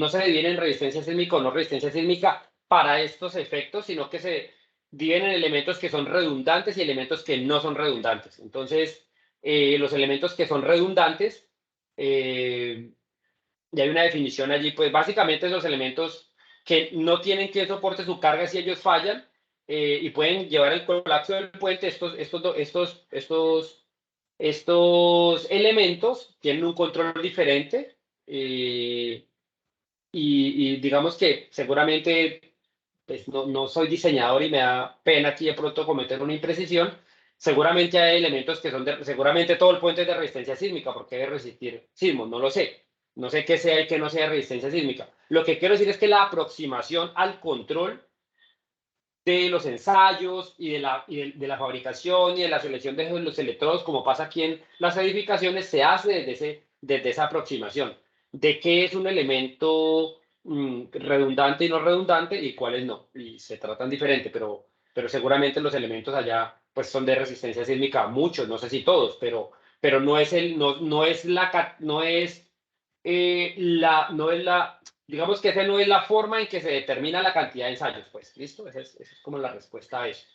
se dividen en resistencia sísmica o no resistencia sísmica para estos efectos, sino que se dividen en elementos que son redundantes y elementos que no son redundantes. Entonces, los elementos que son redundantes, y hay una definición allí, pues básicamente los elementos que no tienen quien soporte su carga si ellos fallan, y pueden llevar el colapso del puente. Estos elementos tienen un control diferente, y digamos que seguramente, pues no soy diseñador y me da pena aquí de pronto cometer una imprecisión. Seguramente hay elementos que seguramente todo el puente es de resistencia sísmica porque debe resistir sismos, no lo sé. No sé qué sea y qué no sea resistencia sísmica. Lo que quiero decir es que la aproximación al control de los ensayos y de la fabricación y de la selección de los electrodos, como pasa aquí en las edificaciones, se hace desde esa aproximación de qué es un elemento redundante y no redundante y cuáles no. Y se tratan diferente, pero seguramente los elementos allá pues son de resistencia sísmica, muchos, no sé si todos, pero no es digamos que esa no es la forma en que se determina la cantidad de ensayos, pues, ¿listo? Esa es como la respuesta a eso.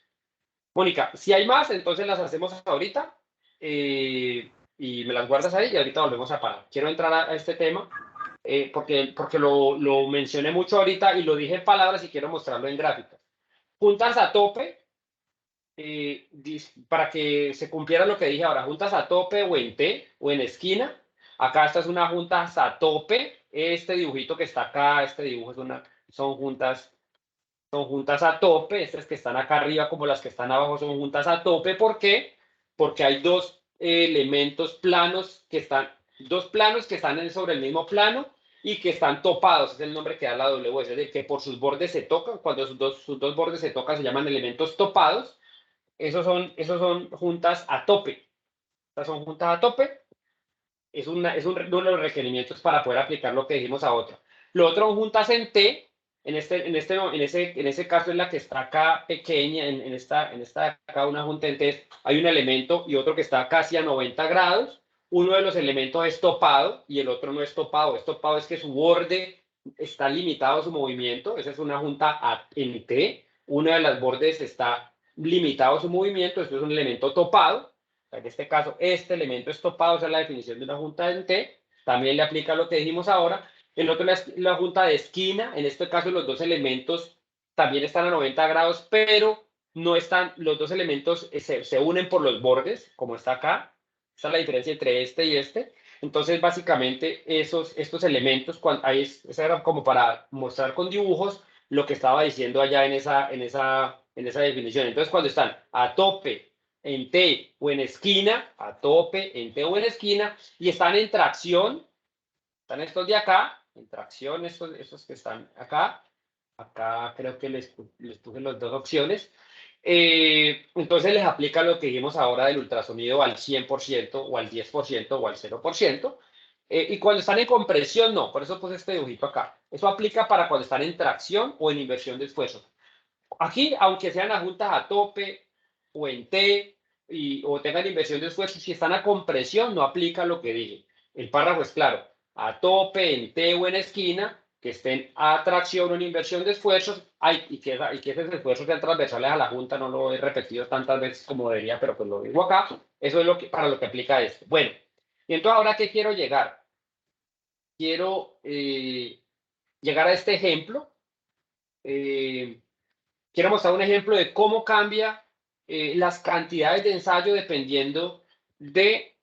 Mónica, si hay más, entonces las hacemos ahorita y me las guardas ahí y ahorita volvemos a parar. Quiero entrar a este tema porque lo mencioné mucho ahorita y lo dije en palabras y quiero mostrarlo en gráficas. Juntas a tope, para que se cumpliera lo que dije ahora, juntas a tope o en T o en esquina. Acá esta es una junta a tope. Este dibujito que está acá, este dibujo son juntas a tope. Estas que están acá arriba como las que están abajo son juntas a tope. ¿Por qué? Porque hay dos planos que están sobre el mismo plano y que están topados, es el nombre que da la W, es decir, que por sus bordes se tocan, cuando sus dos bordes se tocan se llaman elementos topados. Esos son juntas a tope. Estas son juntas a tope. Es uno de los requerimientos para poder aplicar lo que dijimos a otro. Lo otro son juntas en T. En ese caso, en la que está acá pequeña, en esta acá una junta en T, hay un elemento y otro que está casi a 90 grados. Uno de los elementos es topado y el otro no es topado. Es topado es que su borde está limitado a su movimiento. Esa es una junta en T. Uno de los bordes está limitado a su movimiento. Esto es un elemento topado. En este caso, este elemento es topado, esa es la definición de una junta en T. También le aplica lo que dijimos ahora. El otro es la junta de esquina. En este caso, los dos elementos también están a 90 grados, pero no están, los dos elementos se unen por los bordes, como está acá. Esta es la diferencia entre este y este. Entonces, básicamente, estos elementos, eso era como para mostrar con dibujos lo que estaba diciendo allá en esa definición. Entonces, cuando están a tope, en T o en esquina, a tope, en T o en esquina, y están en tracción, están estos de acá, en tracción, estos que están acá creo que les puse las dos opciones, entonces les aplica lo que dijimos ahora del ultrasonido al 100% o al 10% o al 0%, y cuando están en compresión no, por eso puse este dibujito acá. Eso aplica para cuando están en tracción o en inversión de esfuerzo. Aquí, aunque sean juntas a tope o en T o tengan inversión de esfuerzo, si están a compresión, no aplica lo que dije. El párrafo es claro. A tope, en T o en esquina, que estén a tracción o en inversión de esfuerzos, y que esos esfuerzos sean transversales a la junta, no lo he repetido tantas veces como debería, pero pues lo digo acá. Eso es para lo que aplica esto. Bueno, y entonces ahora, ¿qué quiero llegar? Quiero llegar a este ejemplo. Quiero mostrar un ejemplo de cómo cambia las cantidades de ensayo dependiendo de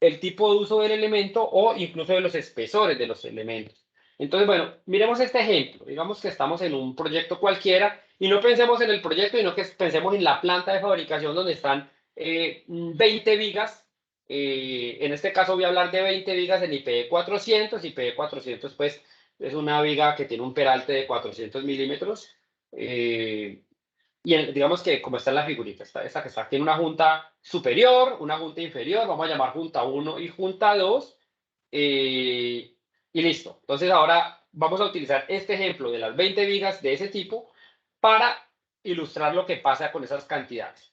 el tipo de uso del elemento o incluso de los espesores de los elementos. Entonces, bueno, miremos este ejemplo. Digamos que estamos en un proyecto cualquiera y no pensemos en el proyecto, sino que pensemos en la planta de fabricación donde están 20 vigas. En este caso voy a hablar de 20 vigas en IPE 400. IPE 400 pues es una viga que tiene un peralte de 400 milímetros. Digamos que como está en la figurita, esta que está aquí en una junta superior, una junta inferior, vamos a llamar junta 1 y junta 2, y listo. Entonces ahora vamos a utilizar este ejemplo de las 20 vigas de ese tipo para ilustrar lo que pasa con esas cantidades.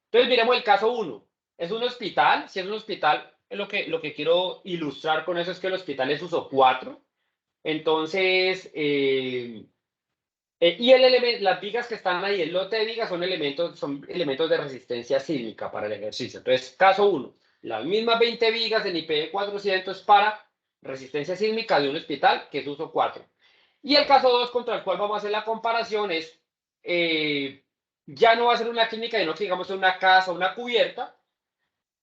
Entonces miremos el caso 1. Es un hospital. Si es un hospital, lo que quiero ilustrar con eso es que el hospital es uso 4. Entonces, las vigas que están ahí, el lote de vigas son elementos de resistencia sísmica para el ejercicio. Entonces, caso 1, las mismas 20 vigas en IPE 400 para resistencia sísmica de un hospital, que es uso 4. Y el caso 2, contra el cual vamos a hacer la comparación, es, ya no va a ser una clínica, sino que digamos una casa, una cubierta,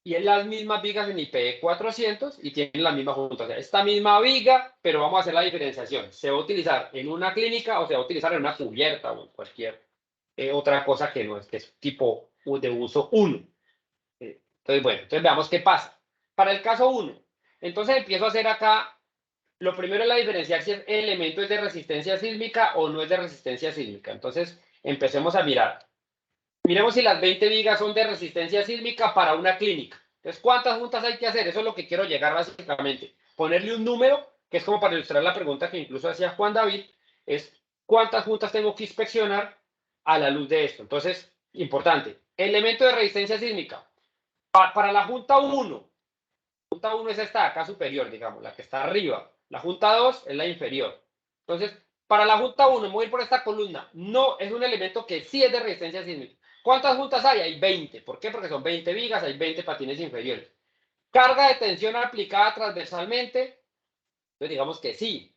y es las mismas vigas en IPE 400 y tienen la misma junta. O sea, esta misma viga, pero vamos a hacer la diferenciación. Se va a utilizar en una clínica o se va a utilizar en una cubierta o en cualquier otra cosa que no es, que es tipo de uso 1. Entonces, bueno, entonces veamos qué pasa. Para el caso 1, entonces empiezo a hacer acá lo primero es la diferenciar si el elemento es de resistencia sísmica o no es de resistencia sísmica. Entonces, empecemos a mirar. Miremos si las 20 vigas son de resistencia sísmica para una clínica. Entonces, ¿cuántas juntas hay que hacer? Eso es lo que quiero llegar básicamente. Ponerle un número, que es como para ilustrar la pregunta que incluso hacía Juan David, es ¿cuántas juntas tengo que inspeccionar a la luz de esto? Entonces, importante, elemento de resistencia sísmica. Para la junta 1, junta 1 es esta de acá superior, digamos, la que está arriba. La junta 2 es la inferior. Entonces, para la junta 1, me voy a ir por esta columna. No, es un elemento que sí es de resistencia sísmica. ¿Cuántas juntas hay? Hay 20. ¿Por qué? Porque son 20 vigas, hay 20 patines inferiores. Carga de tensión aplicada transversalmente. Entonces, digamos que sí.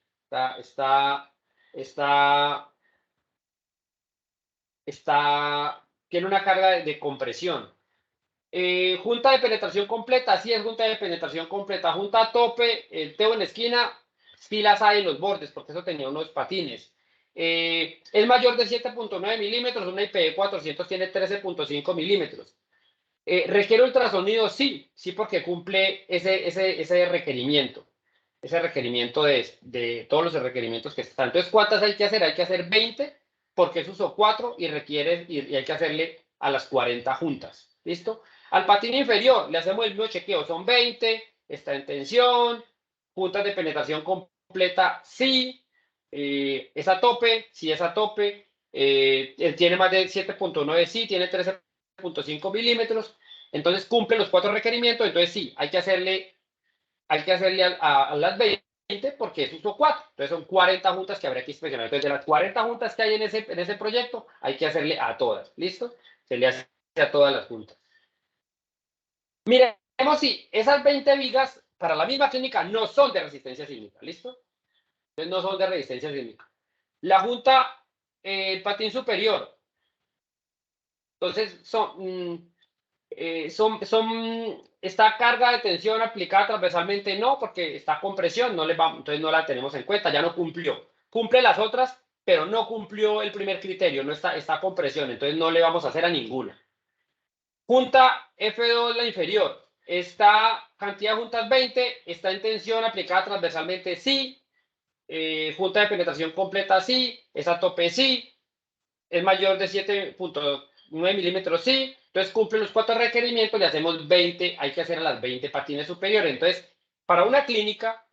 Tiene una carga de compresión. Junta de penetración completa, sí es junta de penetración completa. Junta a tope, el teo en la esquina, sí las hay en los bordes, porque eso tenía unos patines. Es mayor de 7.9 milímetros, una IPv400 tiene 13.5 milímetros. ¿Requiere ultrasonido? Sí, sí, porque cumple ese requerimiento. Ese requerimiento de todos los requerimientos que están. Entonces, ¿cuántas hay que hacer? Hay que hacer 20, porque es uso 4 y hay que hacerle a las 40 juntas. ¿Listo? Al patín inferior le hacemos el mismo chequeo. Son 20, está en tensión, juntas de penetración completa, sí. Es a tope, sí es a tope. Tiene más de 7.9, sí, tiene 13.5 milímetros. Entonces cumple los 4 requerimientos. Entonces sí, hay que hacerle a las 20 porque es uso 4. Entonces son 40 juntas que habría que inspeccionar. Entonces de las 40 juntas que hay en ese proyecto, hay que hacerle a todas. ¿Listo? Se le hace a todas las juntas. Miremos si esas 20 vigas para la misma clínica no son de resistencia sísmica. ¿Listo? Entonces no son de resistencia sísmica. La junta, el patín superior. Entonces esta carga de tensión aplicada transversalmente no, porque está con presión, entonces no la tenemos en cuenta, ya no cumplió. Cumple las otras, pero no cumplió el primer criterio, no está con presión, entonces no le vamos a hacer a ninguna. Junta F2, la inferior. Esta cantidad de juntas 20, está en tensión aplicada transversalmente sí. Junta de penetración completa sí. Es a tope sí. Es mayor de 7.9 milímetros sí. Entonces cumple los 4 requerimientos, le hacemos 20, hay que hacer a las 20 patines superiores. Entonces, para una clínica,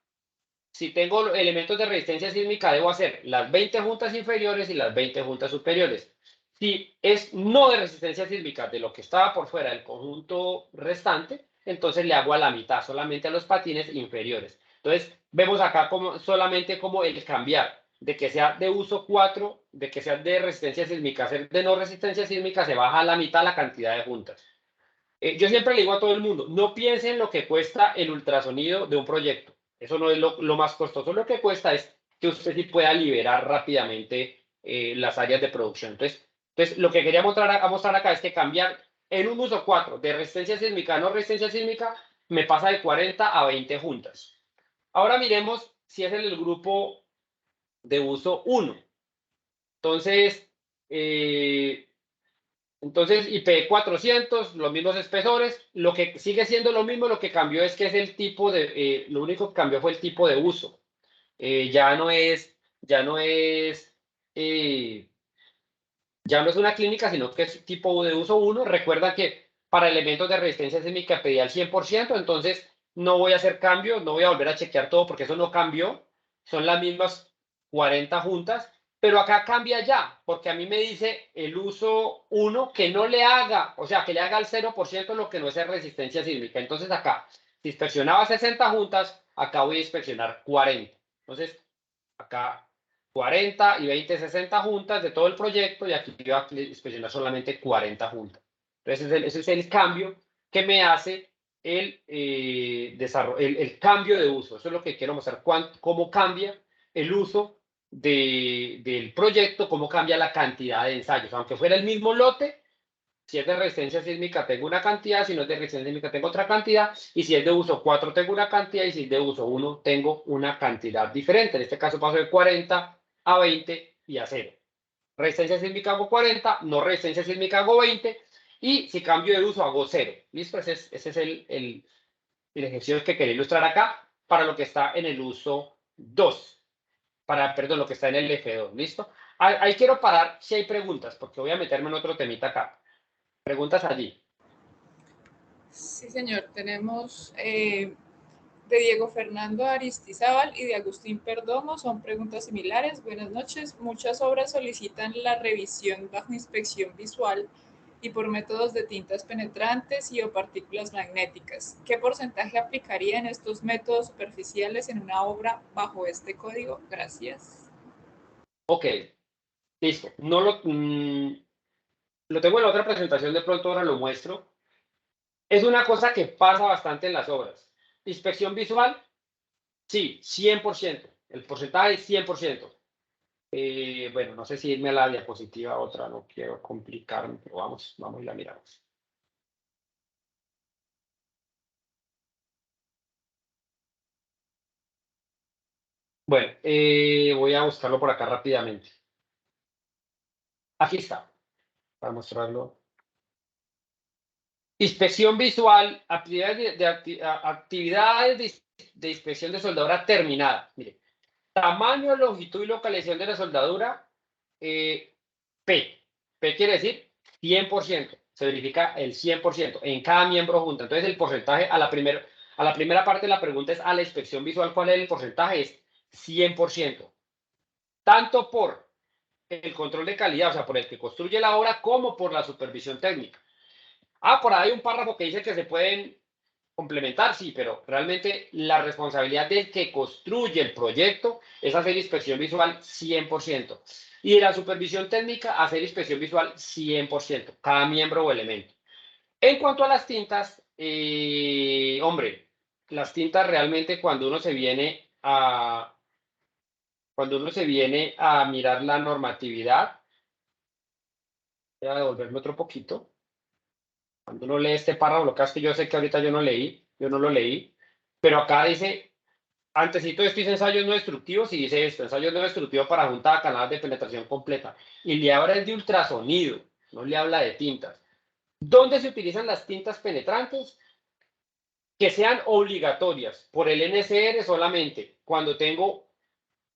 si tengo elementos de resistencia sísmica, debo hacer las 20 juntas inferiores y las 20 juntas superiores. Si es no de resistencia sísmica de lo que estaba por fuera del conjunto restante, entonces le hago a la mitad, solamente a los patines inferiores. Entonces, vemos acá solamente como el cambiar de que sea de uso 4, de que sea de resistencia sísmica, a ser de no resistencia sísmica, se baja a la mitad la cantidad de juntas. Yo siempre le digo a todo el mundo, no piensen en lo que cuesta el ultrasonido de un proyecto. Eso no es lo más costoso. Lo que cuesta es que usted sí pueda liberar rápidamente las áreas de producción. Entonces, lo que quería mostrar acá es que cambiar en un uso 4 de resistencia sísmica a no resistencia sísmica me pasa de 40 a 20 juntas. Ahora miremos si es en el grupo de uso 1. Entonces, IP400, los mismos espesores, lo que sigue siendo lo mismo, lo que cambió es que es el tipo lo único que cambió fue el tipo de uso. Ya no es una clínica, sino que es tipo de uso 1. Recuerda que para elementos de resistencia sísmica pedía el 100%, entonces no voy a hacer cambios, no voy a volver a chequear todo porque eso no cambió. Son las mismas 40 juntas, pero acá cambia ya, porque a mí me dice el uso 1 que no le haga, o sea, que le haga al 0% lo que no es resistencia sísmica. Entonces acá, si inspeccionaba 60 juntas, acá voy a inspeccionar 40. Entonces, acá 40 y 20, 60 juntas de todo el proyecto y aquí voy a inspeccionar solamente 40 juntas. Entonces, ese es el cambio que me hace el cambio de uso. Eso es lo que quiero mostrar, cómo cambia el uso del proyecto, cómo cambia la cantidad de ensayos. Aunque fuera el mismo lote, si es de resistencia sísmica tengo una cantidad, si no es de resistencia sísmica tengo otra cantidad, y si es de uso 4 tengo una cantidad, y si es de uso 1 tengo una cantidad diferente. En este caso paso de 40 a 20 y a 0. Resistencia sísmica hago 40, no resistencia sísmica hago 20, y si cambio de uso hago 0. ¿Listo? Ese es el ejercicio que quería ilustrar acá para lo que está en el uso 2, perdón, lo que está en el F2, ¿listo? Ahí quiero parar si hay preguntas, porque voy a meterme en otro temita acá. Preguntas allí. Sí, señor. Tenemos de Diego Fernando Aristizábal y de Agustín Perdomo. Son preguntas similares. Buenas noches. Muchas obras solicitan la revisión bajo inspección visual y por métodos de tintas penetrantes y o partículas magnéticas. ¿Qué porcentaje aplicaría en estos métodos superficiales en una obra bajo este código? Gracias. Ok, listo. No lo tengo en la otra presentación, de pronto ahora lo muestro. Es una cosa que pasa bastante en las obras. Inspección visual, sí, 100%. El porcentaje es 100%. Bueno, no sé si irme a la diapositiva otra, no quiero complicarme, pero vamos y la miramos. Bueno, voy a buscarlo por acá rápidamente. Aquí está, para mostrarlo. Inspección visual, actividades de inspección de soldadura terminada. Mire, tamaño, longitud y localización de la soldadura, P. P quiere decir 100%. Se verifica el 100% en cada miembro junto. Entonces, el porcentaje a la primera parte de la pregunta es a la inspección visual, ¿cuál es el porcentaje? Es 100%. Tanto por el control de calidad, o sea, por el que construye la obra, como por la supervisión técnica. Por ahí hay un párrafo que dice que se pueden complementar, sí, pero realmente la responsabilidad del que construye el proyecto es hacer inspección visual 100%. Y de la supervisión técnica, hacer inspección visual 100%, cada miembro o elemento. En cuanto a las tintas, hombre, las tintas realmente cuando uno se viene a mirar la normatividad, voy a devolverme otro poquito. Cuando uno lee este párrafo, lo que es que yo sé que ahorita yo no lo leí, pero acá dice, antecito de esto dice ensayos no destructivos y dice esto, ensayos no destructivos para junta a canales de penetración completa. Y le habla de ultrasonido, no le habla de tintas. ¿Dónde se utilizan las tintas penetrantes? Que sean obligatorias por el NCR solamente cuando tengo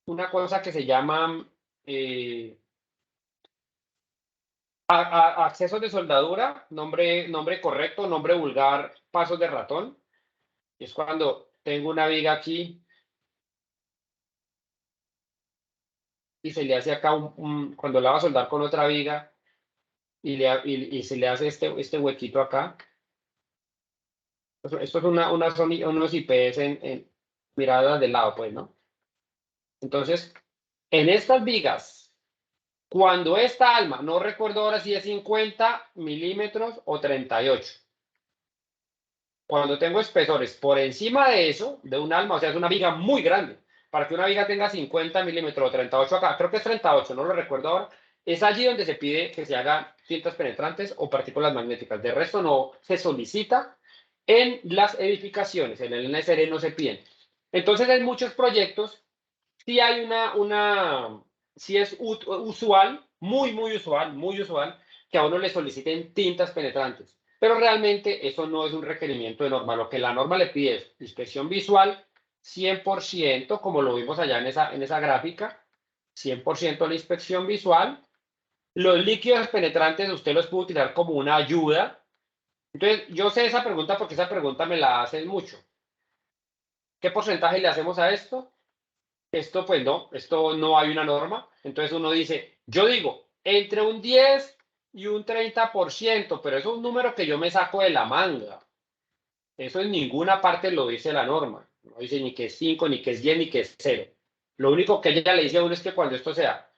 una cosa que se llama accesos de soldadura, nombre correcto, nombre vulgar, pasos de ratón. Es cuando tengo una viga aquí y se le hace acá cuando la va a soldar con otra viga y se le hace este huequito acá. Esto es unos IPs en miradas de lado, pues, ¿no? Entonces, en estas vigas, cuando esta alma, no recuerdo ahora si es 50 milímetros o 38. Cuando tengo espesores por encima de eso, de un alma, o sea, es una viga muy grande. Para que una viga tenga 50 milímetros o 38 acá, creo que es 38, no lo recuerdo ahora, es allí donde se pide que se hagan tintas penetrantes o partículas magnéticas. De resto no se solicita en las edificaciones, en el NSR no se piden. Entonces, en muchos proyectos, sí hay sí es usual, muy usual, que a uno le soliciten tintas penetrantes. Pero realmente eso no es un requerimiento de norma. Lo que la norma le pide es inspección visual 100%, como lo vimos allá en esa gráfica, 100% la inspección visual. Los líquidos penetrantes usted los puede utilizar como una ayuda. Entonces, yo sé esa pregunta porque esa pregunta me la hacen mucho. ¿Qué porcentaje le hacemos a esto? Esto, pues no, esto no hay una norma. Entonces uno dice, yo digo, entre un 10 y un 30%, pero eso es un número que yo me saco de la manga. Eso en ninguna parte lo dice la norma. No dice ni que es 5, ni que es 10, ni que es 0. Lo único que ella le dice a uno es que cuando esto sea,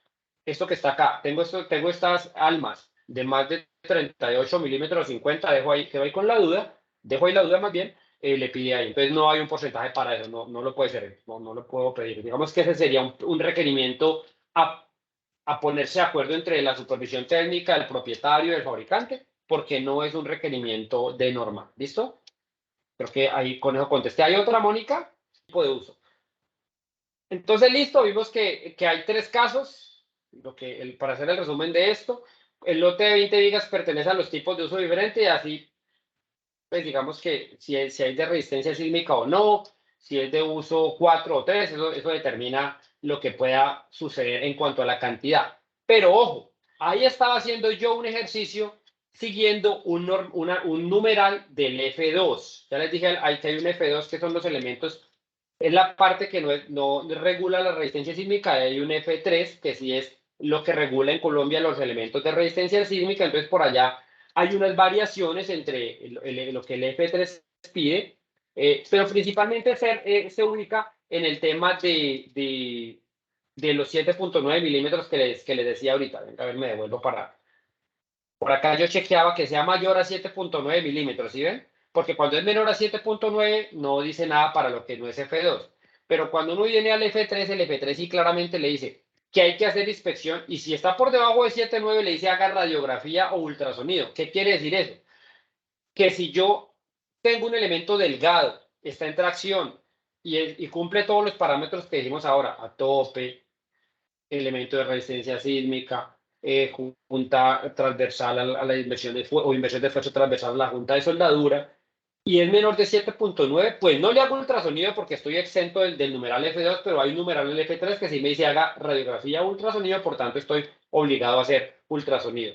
esto que está acá, tengo estas almas de más de 38 milímetros 50, quedo ahí con la duda, dejo ahí la duda más bien, le pide ahí. Entonces no hay un porcentaje para eso, no lo puede ser, no lo puedo pedir. Digamos que ese sería un requerimiento a ponerse de acuerdo entre la supervisión técnica, el propietario y el fabricante, porque no es un requerimiento de norma. ¿Listo? Creo que ahí con eso contesté. ¿Hay otra, Mónica? Tipo de uso. Entonces, listo, vimos que hay 3 casos. Para hacer el resumen de esto, el lote de 20 vigas pertenece a los tipos de uso diferente y así, pues digamos que si hay de resistencia sísmica o no, si es de uso 4 o 3, eso determina lo que pueda suceder en cuanto a la cantidad. Pero ojo, ahí estaba haciendo yo un ejercicio siguiendo un numeral del F2. Ya les dije ahí que hay un F2 que son los elementos, es la parte que no regula la resistencia sísmica, hay un F3 que sí es lo que regula en Colombia los elementos de resistencia sísmica, entonces por allá hay unas variaciones entre lo que el F3 pide, pero principalmente se ubica en el tema de los 7.9 milímetros que les decía ahorita. Venga, a ver, me devuelvo para... Por acá yo chequeaba que sea mayor a 7.9 milímetros, ¿sí ven? Porque cuando es menor a 7.9 no dice nada para lo que no es F2. Pero cuando uno viene al F3, el F3 sí claramente le dice que hay que hacer inspección y si está por debajo de 7.9 le dice haga radiografía o ultrasonido. ¿Qué quiere decir eso? Que si yo tengo un elemento delgado, está en tracción y cumple todos los parámetros que dijimos ahora, a tope, elemento de resistencia sísmica, junta transversal a la inversión o inversión de esfuerzo transversal a la junta de soldadura, y es menor de 7.9, pues no le hago ultrasonido porque estoy exento del numeral F2, pero hay un numeral en el F3 que sí me dice haga radiografía o ultrasonido, por tanto estoy obligado a hacer ultrasonido.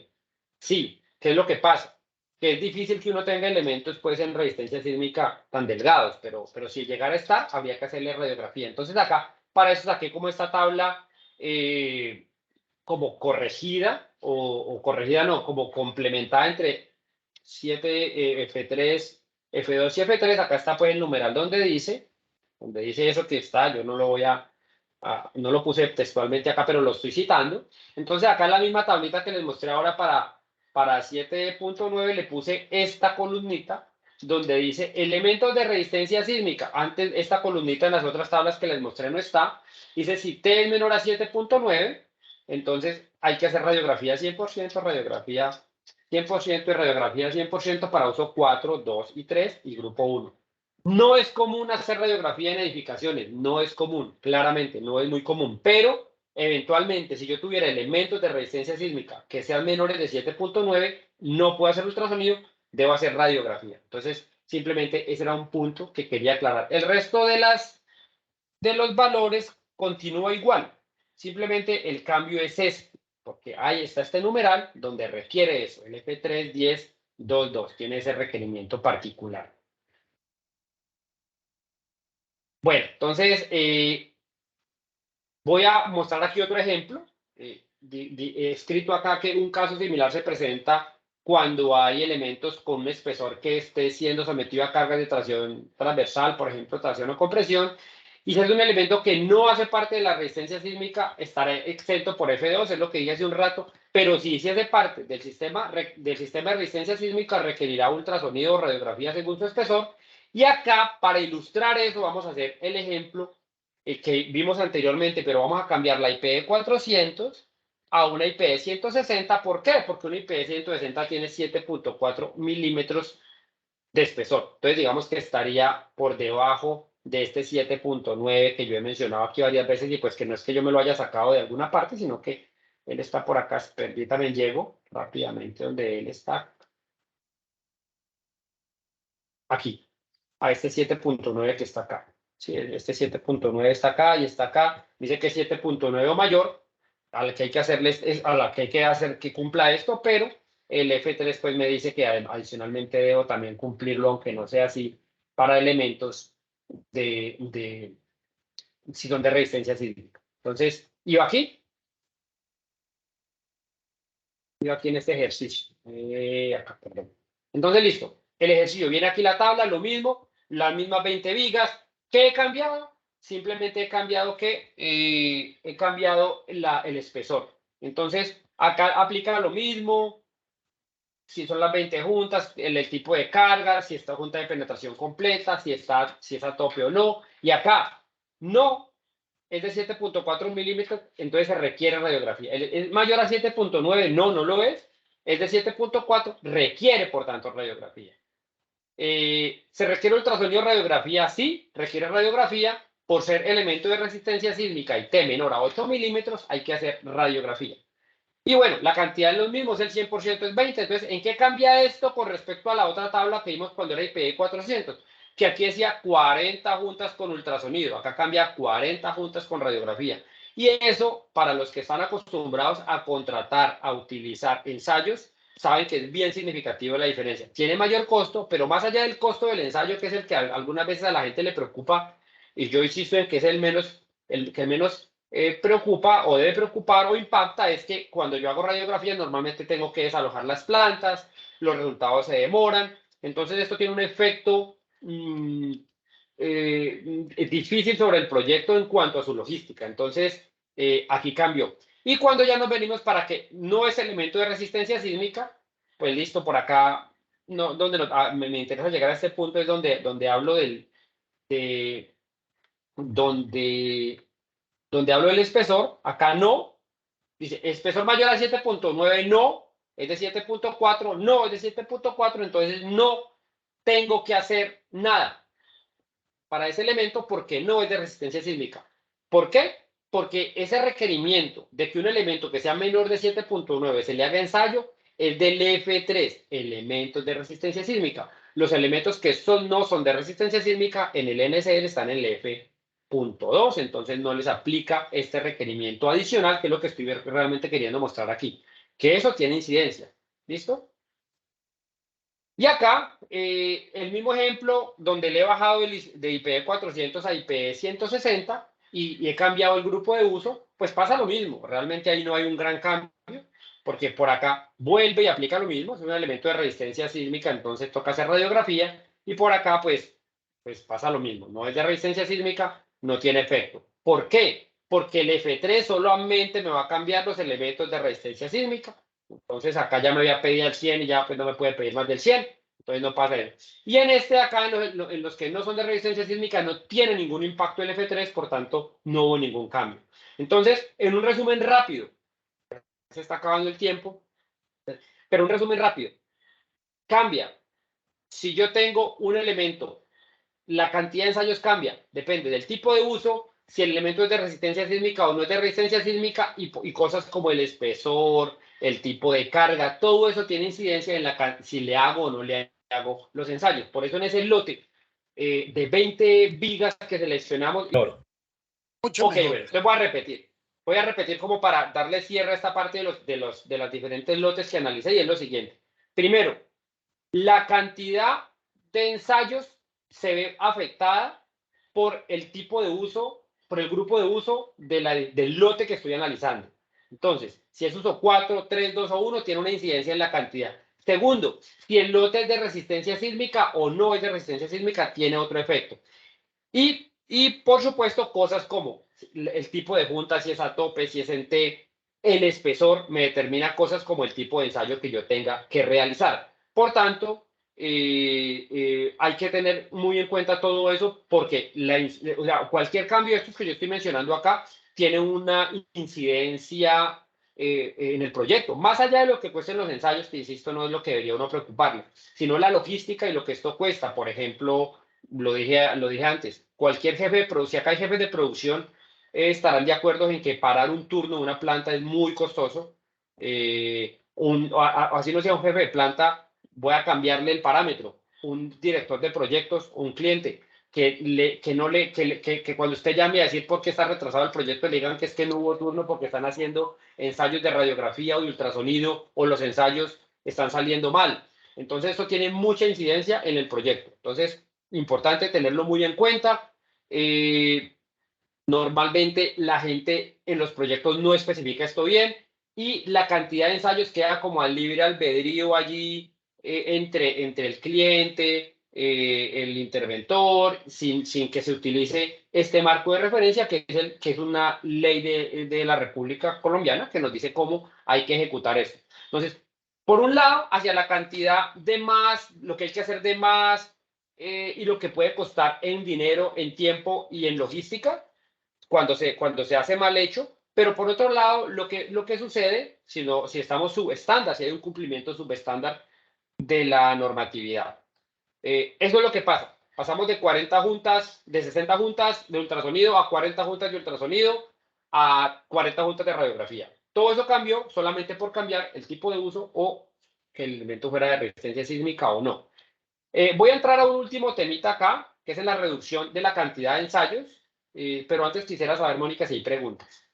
Sí, ¿qué es lo que pasa? Que es difícil que uno tenga elementos pues en resistencia sísmica tan delgados, pero si llegara a estar, habría que hacerle radiografía. Entonces acá, para eso saqué como esta tabla como corregida, o corregida no, como complementada entre 7, F3, F2 y F3. Acá está pues el numeral donde dice eso que está, yo no lo voy no lo puse textualmente acá, pero lo estoy citando. Entonces acá en la misma tablita que les mostré ahora para 7.9 le puse esta columnita donde dice elementos de resistencia sísmica. Antes esta columnita en las otras tablas que les mostré no está. Dice si T es menor a 7.9, entonces hay que hacer radiografía 100%, radiografía 100% y radiografía 100% para uso 4, 2 y 3 y grupo 1. No es común hacer radiografía en edificaciones, no es común, claramente, no es muy común, pero eventualmente si yo tuviera elementos de resistencia sísmica que sean menores de 7.9, no puedo hacer ultrasonido, debo hacer radiografía. Entonces, simplemente ese era un punto que quería aclarar. El resto de los valores continúa igual, simplemente el cambio es este, porque ahí está este numeral donde requiere eso, el F31022, tiene ese requerimiento particular. Bueno, entonces voy a mostrar aquí otro ejemplo. He escrito acá que un caso similar se presenta cuando hay elementos con un espesor que esté siendo sometido a cargas de tracción transversal, por ejemplo, tracción o compresión, y si es un elemento que no hace parte de la resistencia sísmica, estará exento por F2, es lo que dije hace un rato, pero si hace parte del sistema de resistencia sísmica, requerirá ultrasonido o radiografía según su espesor. Y acá, para ilustrar eso, vamos a hacer el ejemplo que vimos anteriormente, pero vamos a cambiar la IP de 400 a una IP de 160. ¿Por qué? Porque una IP de 160 tiene 7.4 milímetros de espesor. Entonces, digamos que estaría por debajo de este 7.9 que yo he mencionado aquí varias veces, y pues que no es que yo me lo haya sacado de alguna parte, sino que él está por acá. Permítame, llego rápidamente donde él está. Aquí, a este 7.9 que está acá. Sí, este 7.9 está acá y está acá. Dice que 7.9 o mayor, a la que hay que hacerle, a la que hay que hacer que cumpla esto, pero el F3 pues me dice que adicionalmente debo también cumplirlo, aunque no sea así, para elementos si son de resistencia sísmica. Entonces, iba aquí en este ejercicio. Acá, perdón. Entonces, listo. El ejercicio viene aquí la tabla, lo mismo, las mismas 20 vigas. ¿Qué he cambiado? Simplemente he cambiado el espesor. Entonces, acá aplica lo mismo. Si son las 20 juntas, el tipo de carga, si está junta de penetración completa, si es a tope o no. Y acá, no, es de 7.4 milímetros, entonces se requiere radiografía. ¿Es mayor a 7.9? No, no lo es. Es de 7.4, requiere por tanto radiografía. ¿Se requiere ultrasonido radiografía? Sí, requiere radiografía. Por ser elemento de resistencia sísmica y T menor a 8 milímetros, hay que hacer radiografía. Y bueno, la cantidad es lo mismo, el 100% es 20. Entonces, ¿en qué cambia esto con respecto a la otra tabla que vimos cuando era IP 400? que aquí decía 40 juntas con ultrasonido, acá cambia 40 juntas con radiografía. Y eso, para los que están acostumbrados a contratar, a utilizar ensayos, saben que es bien significativo la diferencia. Tiene mayor costo, pero más allá del costo del ensayo, que es el que algunas veces a la gente le preocupa, y yo insisto en que es el que menos preocupa o debe preocupar o impacta, es que cuando yo hago radiografía normalmente tengo que desalojar las plantas, los resultados se demoran, entonces esto tiene un efecto difícil sobre el proyecto en cuanto a su logística. Entonces, aquí cambió. Y cuando ya nos venimos para que no es elemento de resistencia sísmica, pues listo, por acá, no, donde me interesa llegar a este punto es donde hablo donde, donde hablo del espesor, acá no, dice espesor mayor a 7.9, no, es de 7.4, no, es de 7.4, entonces no tengo que hacer nada para ese elemento porque no es de resistencia sísmica. ¿Por qué? Porque ese requerimiento de que un elemento que sea menor de 7.9 se le haga ensayo es del F3, elementos de resistencia sísmica. Los elementos que no son de resistencia sísmica en el NCR están en el F.2, entonces no les aplica este requerimiento adicional, que es lo que estoy realmente queriendo mostrar aquí, que eso tiene incidencia. ¿Listo? Y acá, el mismo ejemplo donde le he bajado de IPv 400 a IPv 160 y he cambiado el grupo de uso, pues pasa lo mismo. Realmente ahí no hay un gran cambio, porque por acá vuelve y aplica lo mismo. Es un elemento de resistencia sísmica, entonces toca hacer radiografía. Y por acá, pues pasa lo mismo. No es de resistencia sísmica, no tiene efecto. ¿Por qué? Porque el F3 solamente me va a cambiar los elementos de resistencia sísmica. Entonces acá ya me había pedido el 100 y ya pues no me puede pedir más del 100. Entonces no pasa eso. Y en este acá, en los que no son de resistencia sísmica, no tiene ningún impacto el F3, por tanto no hubo ningún cambio. Entonces, en un resumen rápido, se está acabando el tiempo, pero un resumen rápido. Cambia. Si yo tengo un elemento, la cantidad de ensayos cambia. Depende del tipo de uso, si el elemento es de resistencia sísmica o no es de resistencia sísmica y cosas como el espesor, el tipo de carga, todo eso tiene incidencia en si le hago o no le hago los ensayos. Por eso en ese lote de 20 vigas que seleccionamos. Ok, bueno, entonces voy a repetir. Voy a repetir como para darle cierre a esta parte de las diferentes lotes que analicé y es lo siguiente. Primero, la cantidad de ensayos se ve afectada por el tipo de uso, por el grupo de uso del lote que estoy analizando. Entonces, si es uso 4, 3, 2 o 1, tiene una incidencia en la cantidad. Segundo, si el lote es de resistencia sísmica o no es de resistencia sísmica, tiene otro efecto. Y por supuesto, cosas como el tipo de junta, si es a tope, si es en T, el espesor me determina cosas como el tipo de ensayo que yo tenga que realizar. Por tanto, hay que tener muy en cuenta todo eso porque o sea, cualquier cambio de estos que yo estoy mencionando acá tiene una incidencia en el proyecto. Más allá de lo que cuesten los ensayos, que insisto, no es lo que debería uno preocuparle, sino la logística y lo que esto cuesta. Por ejemplo, lo dije antes, cualquier jefe de producción, si acá hay jefes de producción, estarán de acuerdo en que parar un turno de una planta es muy costoso. Así no sea un jefe de planta, voy a cambiarle el parámetro. Un director de proyectos, un cliente, que cuando usted llame a decir por qué está retrasado el proyecto, le digan que es que no hubo turno porque están haciendo ensayos de radiografía o de ultrasonido o los ensayos están saliendo mal. Entonces, esto tiene mucha incidencia en el proyecto. Entonces, importante tenerlo muy en cuenta. Normalmente la gente en los proyectos no especifica esto bien y la cantidad de ensayos queda como al libre albedrío allí entre el cliente, el interventor, sin que se utilice este marco de referencia que es una ley de la República Colombiana que nos dice cómo hay que ejecutar esto. Entonces, por un lado, hacia la cantidad de más, lo que hay que hacer de más y lo que puede costar en dinero, en tiempo y en logística cuando se hace mal hecho, pero por otro lado, lo que sucede, si estamos subestándar, si hay un cumplimiento subestándar de la normatividad. Eso es lo que pasa. Pasamos de 40 juntas, de 60 juntas de ultrasonido a 40 juntas de ultrasonido a 40 juntas de radiografía. Todo eso cambió solamente por cambiar el tipo de uso o que el elemento fuera de resistencia sísmica o no. Voy a entrar a un último temita acá, que es en la reducción de la cantidad de ensayos, pero antes quisiera saber, Mónica, si hay preguntas.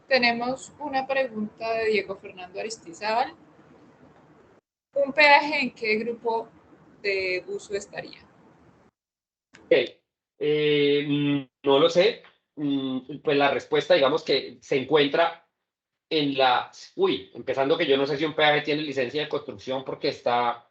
Tenemos una pregunta de Diego Fernando Aristizábal. ¿Un peaje en qué grupo de uso estaría? Okay. No lo sé. Pues la respuesta, digamos que se encuentra en la... Uy, empezando que yo no sé si un peaje tiene licencia de construcción porque está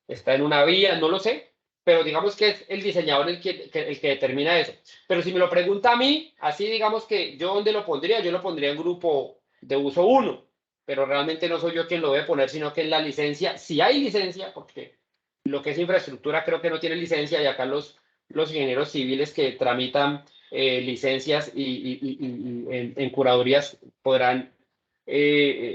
en una vía, no lo sé, pero digamos que es el diseñador el que determina eso. Pero si me lo pregunta a mí, así digamos que yo dónde lo pondría, yo lo pondría en grupo de uso 1, pero realmente no soy yo quien lo debe poner, sino que en la licencia, si hay licencia, porque lo que es infraestructura creo que no tiene licencia y acá los ingenieros civiles que tramitan licencias y en curadurías podrán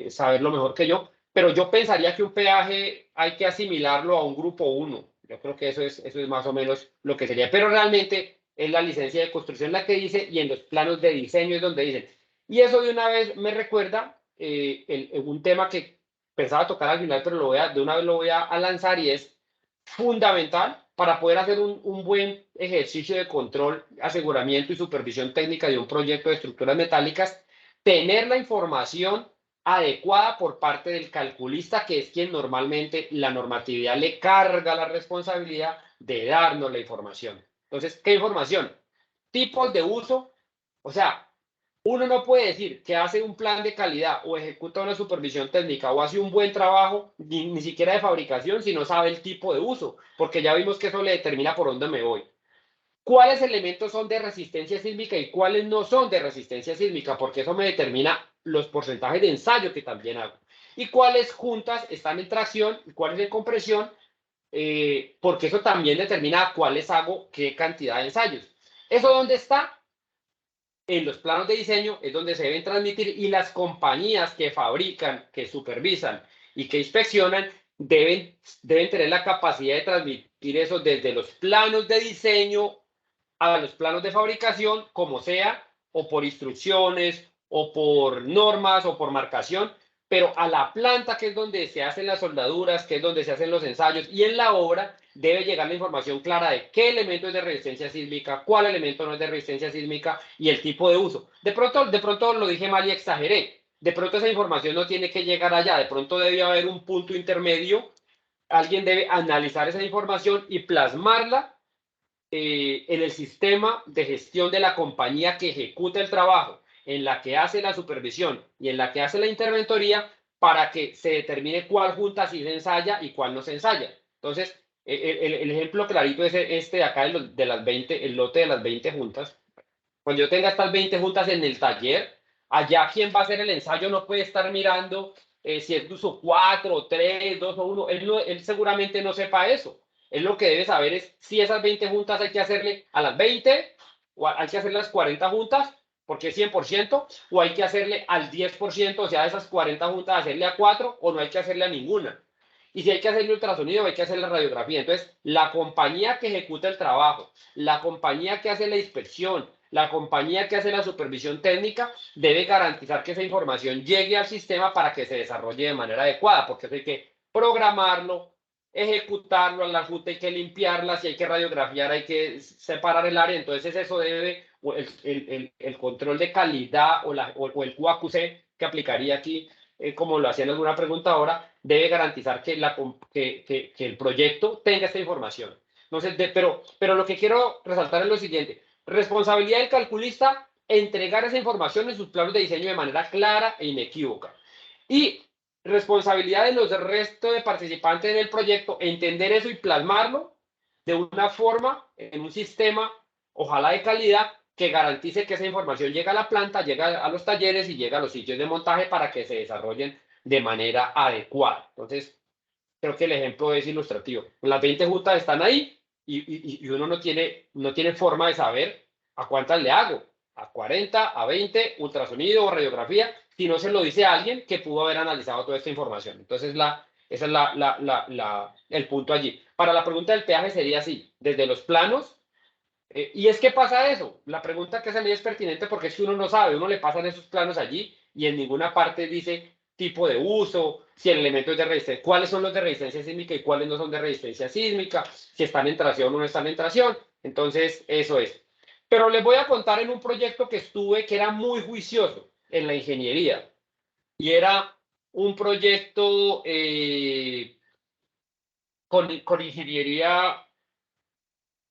saberlo mejor que yo, pero yo pensaría que un peaje hay que asimilarlo a un grupo 1. Yo creo que eso es más o menos lo que sería, pero realmente es la licencia de construcción la que dice y en los planos de diseño es donde dicen. Y eso de una vez me recuerda un tema que pensaba tocar al final, pero de una vez lo voy a lanzar y es fundamental para poder hacer un buen ejercicio de control, aseguramiento y supervisión técnica de un proyecto de estructuras metálicas, tener la información adecuada por parte del calculista, que es quien normalmente la normatividad le carga la responsabilidad de darnos la información. Entonces, ¿qué información? Tipos de uso, o sea, uno no puede decir que hace un plan de calidad o ejecuta una supervisión técnica o hace un buen trabajo, ni siquiera de fabricación, si no sabe el tipo de uso, porque ya vimos que eso le determina por dónde me voy. ¿Cuáles elementos son de resistencia sísmica y cuáles no son de resistencia sísmica? Porque eso me determina los porcentajes de ensayo que también hago. Y cuáles juntas están en tracción y cuáles en compresión, porque eso también determina cuáles hago qué cantidad de ensayos. ¿Eso dónde está? En los planos de diseño es donde se deben transmitir y las compañías que fabrican, que supervisan y que inspeccionan deben tener la capacidad de transmitir eso desde los planos de diseño a los planos de fabricación, como sea, o por instrucciones, o por normas, o por marcación, pero a la planta, que es donde se hacen las soldaduras, que es donde se hacen los ensayos, y en la obra debe llegar la información clara de qué elemento es de resistencia sísmica, cuál elemento no es de resistencia sísmica y el tipo de uso. De pronto lo dije mal y exageré. De pronto esa información no tiene que llegar allá, de pronto debe haber un punto intermedio, alguien debe analizar esa información y plasmarla en el sistema de gestión de la compañía que ejecuta el trabajo, en la que hace la supervisión y en la que hace la interventoría, para que se determine cuál junta sí se ensaya y cuál no se ensaya. Entonces, el ejemplo clarito es este de acá de las 20, el lote de las 20 juntas. Cuando yo tenga estas 20 juntas en el taller, allá quien va a hacer el ensayo no puede estar mirando si es de uso 4, 3, 2 o 1. Él seguramente no sepa eso. Él lo que debe saber es si esas 20 juntas hay que hacerle a las 20 o hay que hacerle las 40 juntas porque es 100%, o hay que hacerle al 10%, o sea, de esas 40 juntas hacerle a 4 o no hay que hacerle a ninguna. Y si hay que hacerle ultrasonido, hay que hacer la radiografía. Entonces, la compañía que ejecuta el trabajo, la compañía que hace la inspección, la compañía que hace la supervisión técnica debe garantizar que esa información llegue al sistema para que se desarrolle de manera adecuada, porque eso hay que programarlo, ejecutarlo, a la junta hay que limpiarla, si hay que radiografiar hay que separar el área, entonces eso debe, el control de calidad o el QAQC que aplicaría aquí, como lo hacía en alguna pregunta ahora, debe garantizar que el proyecto tenga esta información. Entonces, pero lo que quiero resaltar es lo siguiente: responsabilidad del calculista, entregar esa información en sus planos de diseño de manera clara e inequívoca. Y responsabilidad de los restos de participantes en el proyecto, entender eso y plasmarlo de una forma, en un sistema, ojalá de calidad, que garantice que esa información llega a la planta, llega a los talleres y llega a los sitios de montaje para que se desarrollen de manera adecuada. Entonces, creo que el ejemplo es ilustrativo. Las 20 juntas están ahí y uno no tiene forma de saber a cuántas le hago, a 40, a 20, ultrasonido o radiografía, si no se lo dice a alguien que pudo haber analizado toda esta información. Entonces, ese es el punto allí. Para la pregunta del peaje sería así: desde los planos. ¿Y es qué pasa eso? La pregunta que se me es pertinente porque es que uno no sabe, uno le pasan esos planos allí y en ninguna parte dice tipo de uso, si el elemento es de resistencia, cuáles son los de resistencia sísmica y cuáles no son de resistencia sísmica, si están en tracción o no están en tracción. Entonces, eso es. Pero les voy a contar en un proyecto que estuve que era muy juicioso en la ingeniería. Y era un proyecto con ingeniería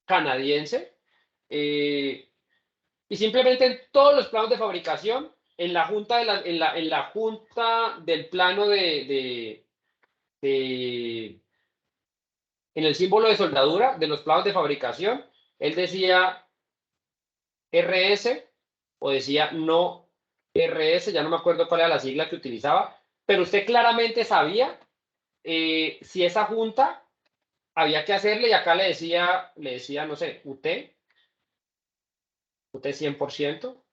canadiense. Y simplemente en todos los planos de fabricación, en la junta, en la junta del plano en el símbolo de soldadura de los planos de fabricación, él decía RS o decía no RS, ya no me acuerdo cuál era la sigla que utilizaba, pero usted claramente sabía si esa junta había que hacerle, y acá le decía, no sé, UT 100%.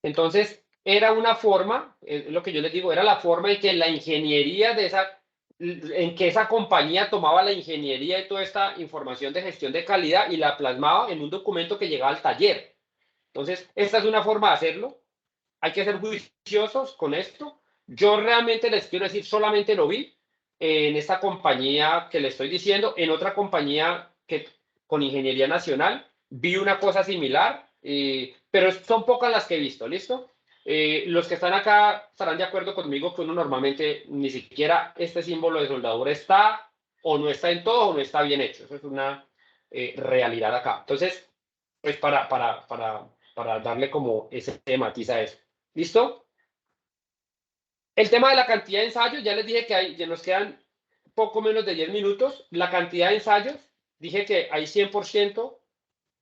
Entonces, era una forma, es lo que yo les digo, era la forma en que la ingeniería en que esa compañía tomaba la ingeniería y toda esta información de gestión de calidad y la plasmaba en un documento que llegaba al taller. Entonces, esta es una forma de hacerlo. Hay que ser juiciosos con esto. Yo realmente les quiero decir, solamente lo vi en esta compañía que le estoy diciendo. En otra compañía que con Ingeniería Nacional vi una cosa similar, pero son pocas las que he visto, ¿listo? Los que están acá estarán de acuerdo conmigo que uno normalmente ni siquiera este símbolo de soldadura está o no está en todo o no está bien hecho. Eso es una realidad acá. Entonces, pues para darle como ese matiz a eso. ¿Listo? El tema de la cantidad de ensayos, ya les dije que ya nos quedan poco menos de 10 minutos. La cantidad de ensayos, dije que hay 100%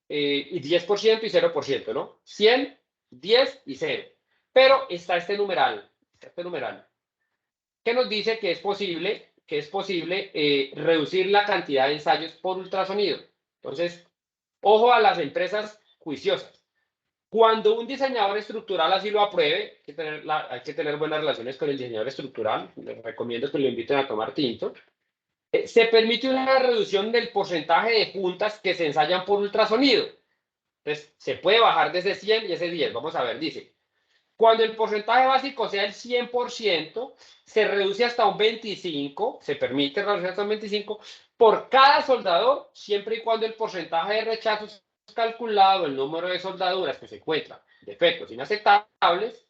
y 10% y 0%, ¿no? 100, 10 y 0. Pero está este numeral, que nos dice que es posible reducir la cantidad de ensayos por ultrasonido. Entonces, ojo a las empresas juiciosas. Cuando un diseñador estructural así lo apruebe, hay que tener buenas relaciones con el diseñador estructural, les recomiendo que lo inviten a tomar tinto, se permite una reducción del porcentaje de puntas que se ensayan por ultrasonido. Entonces, se puede bajar de ese 100 y ese 10. Vamos a ver, dice, cuando el porcentaje básico sea el 100%, se reduce hasta un 25%, se permite reducir hasta un 25% por cada soldador, siempre y cuando el porcentaje de rechazos calculado, el número de soldaduras que se encuentran, defectos inaceptables,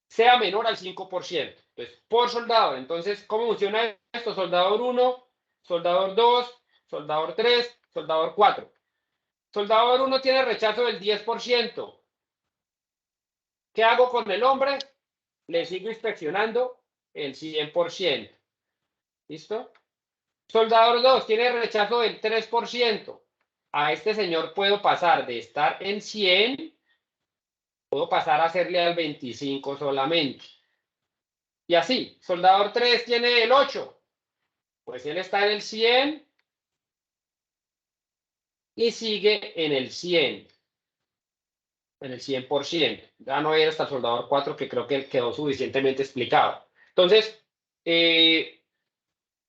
sea menor al 5%. Entonces, por soldador. Entonces, ¿cómo funciona esto? Soldador 1, soldador 2, soldador 3, soldador 4. Soldador 1 tiene rechazo del 10%. ¿Qué hago con el hombre? Le sigo inspeccionando el 100%. ¿Listo? Soldador 2 tiene rechazo del 3%. A este señor puedo pasar de estar en 100, puedo pasar a hacerle al 25 solamente. Y así, soldador 3 tiene el 8. Pues él está en el 100 y sigue en el 100. En el 100%. Ya no era hasta el soldador 4, que creo que quedó suficientemente explicado. Entonces,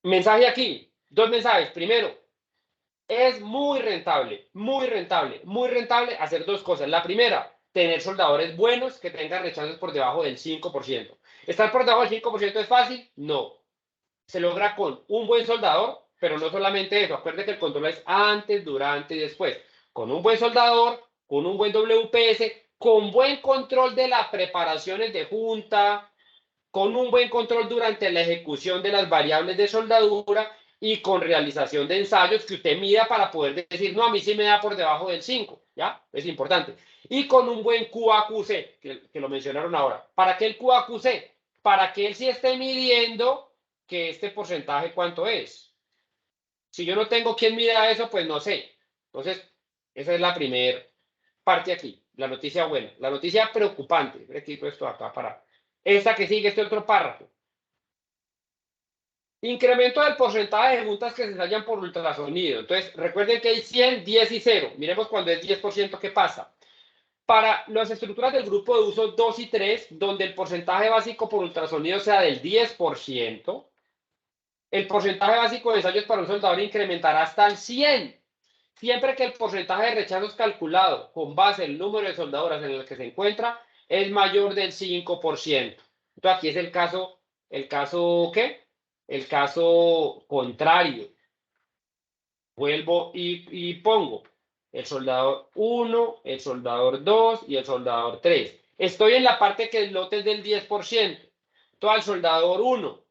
mensaje aquí, dos mensajes. Primero, es muy rentable hacer dos cosas. La primera, tener soldadores buenos que tengan rechazos por debajo del 5%. ¿Estar por debajo del 5% es fácil? No. Se logra con un buen soldador, pero no solamente eso. Acuérdense que el control es antes, durante y después. Con un buen soldador, con un buen WPS, con buen control de las preparaciones de junta, con un buen control durante la ejecución de las variables de soldadura y con realización de ensayos que usted mida para poder decir, no, a mí sí me da por debajo del 5, ¿ya? Es importante. Y con un buen QAQC, que lo mencionaron ahora. ¿Para qué el QAQC? Para que él sí esté midiendo que este porcentaje cuánto es. Si yo no tengo quien mida eso, pues no sé. Entonces, esa es la primera parte aquí, la noticia buena. La noticia preocupante, aquí esto acá para... Esta que sigue, este otro párrafo. Incremento del porcentaje de juntas que se ensayan por ultrasonido. Entonces, recuerden que hay 100, 10 y 0. Miremos cuando es 10%, ¿qué pasa? Para las estructuras del grupo de uso 2 y 3, donde el porcentaje básico por ultrasonido sea del 10%, el porcentaje básico de ensayos para un soldador incrementará hasta el 100%. Siempre que el porcentaje de rechazos calculado con base en el número de soldaduras en el que se encuentra es mayor del 5%. Entonces, aquí es el caso El caso, ¿qué? El caso contrario. Vuelvo y pongo el soldador 1, el soldador 2 y el soldador 3. Estoy en la parte que el lote es del 10%. Todo el soldador 1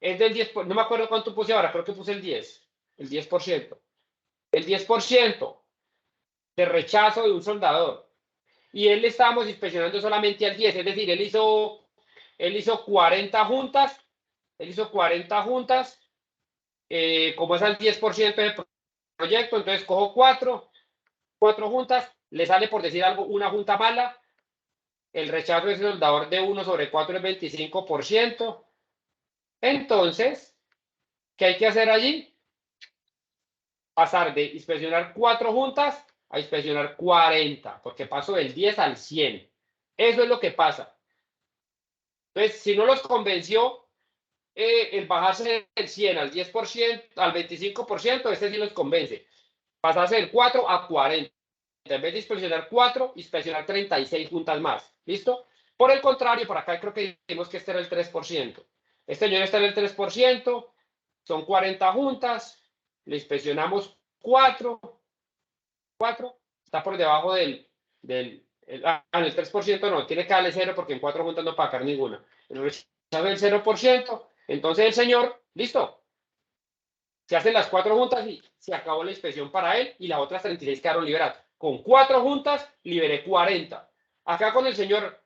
es del 10%. No me acuerdo cuánto puse ahora, creo que puse el 10%. El 10%. El 10% de rechazo de un soldador. Y él le estábamos inspeccionando solamente al 10, es decir, él hizo 40 juntas, como es al 10% del proyecto, entonces cojo 4 juntas, le sale por decir algo una junta mala, el rechazo de ese soldador de 1 sobre 4 es 25%, entonces, ¿qué hay que hacer allí? Pasar de inspeccionar 4 juntas a inspeccionar 40, porque paso del 10 al 100. Eso es lo que pasa. Entonces, si no los convenció el bajarse del 100 al 10%, al 25%, este sí los convence. Pasarse del 4 a 40. En vez de inspeccionar 4, inspeccionar 36 juntas más. ¿Listo? Por el contrario, por acá creo que tenemos que estar el 3%. Este señor está en el 3%, son 40 juntas, le inspeccionamos 4, está por debajo en el 3% no, tiene que darle 0 porque en 4 juntas no pagar ninguna. El rechazo del 0%, entonces el señor, listo, se hacen las 4 juntas y se acabó la inspección para él y las otras 36 quedaron liberadas. Con 4 juntas liberé 40. Acá con el señor,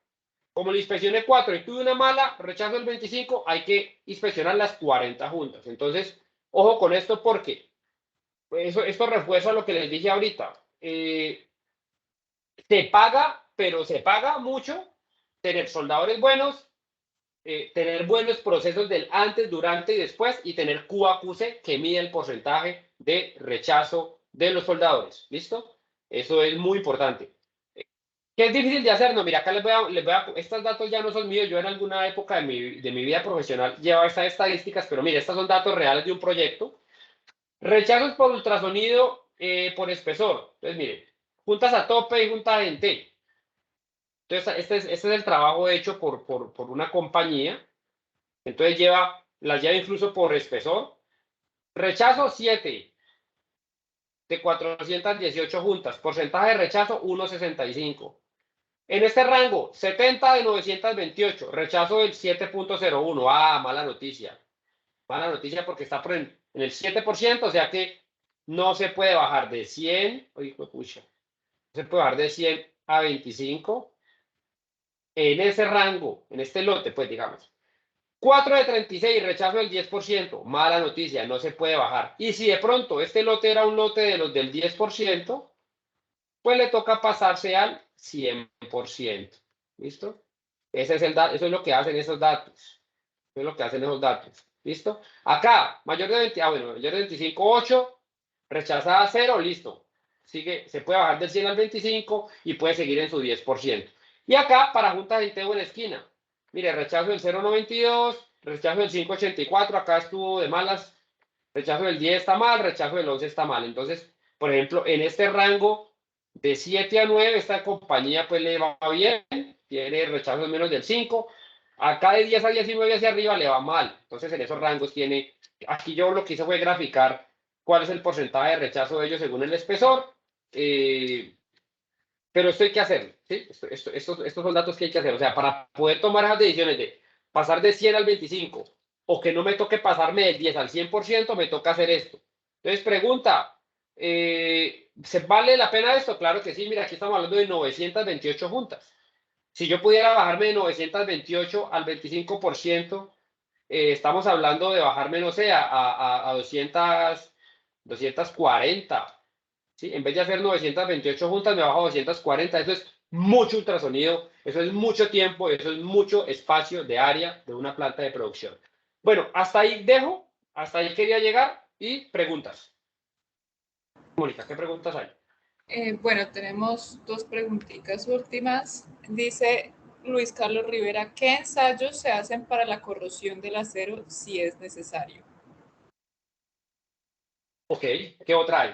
como le inspeccioné 4 y tuve una mala, rechazo el 25, hay que inspeccionar las 40 juntas. Entonces, ojo con esto porque esto refuerza lo que les dije ahorita. Se paga, pero se paga mucho tener soldadores buenos, tener buenos procesos del antes, durante y después y tener QAQC que mide el porcentaje de rechazo de los soldadores. ¿Listo? Eso es muy importante. ¿Qué es difícil de hacer? No, mira, acá estos datos ya no son míos. Yo en alguna época de mi vida profesional llevaba estas estadísticas, pero mira, estos son datos reales de un proyecto. Rechazos por ultrasonido por espesor. Entonces, mire, juntas a tope y juntas en T. Entonces, este es el trabajo hecho por una compañía. Entonces las lleva incluso por espesor. Rechazo 7 de 418 juntas. Porcentaje de rechazo 1,65. En este rango, 70 de 928. Rechazo del 7,01. Ah, mala noticia. Mala noticia porque está en el 7%, o sea que no se puede bajar de 100. Oye, pucha. No se puede bajar de 100 a 25. En ese rango, en este lote, pues digamos. 4 de 36, rechazo del 10%. Mala noticia, no se puede bajar. Y si de pronto este lote era un lote de los del 10%, pues le toca pasarse al 100%. ¿Listo? Eso es lo que hacen esos datos. Eso es lo que hacen esos datos. ¿Listo? Acá, mayor de 20, mayor de 25, 8, rechazada 0, listo. Se puede bajar del 100 al 25 y puede seguir en su 10%. Y acá, para juntas de Intego en esquina. Mire, rechazo del 0,92, rechazo del 5,84, acá estuvo de malas. Rechazo del 10 está mal, rechazo del 11 está mal. Entonces, por ejemplo, en este rango de 7 a 9, esta compañía pues le va bien, tiene rechazo menos del 5. Acá de 10 a 19 hacia arriba le va mal. Entonces, en esos rangos tiene, aquí yo lo que hice fue graficar cuál es el porcentaje de rechazo de ellos según el espesor. Pero esto hay que hacerlo, ¿sí? Estos son datos que hay que hacer. O sea, para poder tomar esas decisiones de pasar de 100 al 25 o que no me toque pasarme del 10 al 100%, me toca hacer esto. Entonces, pregunta, ¿se vale la pena esto? Claro que sí. Mira, aquí estamos hablando de 928 juntas. Si yo pudiera bajarme de 928 al 25%, estamos hablando de bajarme, no sé, a 240. ¿Sí? En vez de hacer 928 juntas, me bajo a 240. Eso es mucho ultrasonido, eso es mucho tiempo, eso es mucho espacio de área de una planta de producción. Bueno, hasta ahí dejo, hasta ahí quería llegar y preguntas. Mónica, ¿qué preguntas hay? Bueno, tenemos dos preguntitas últimas. Dice Luis Carlos Rivera, ¿qué ensayos se hacen para la corrosión del acero si es necesario? Ok, ¿qué otra hay?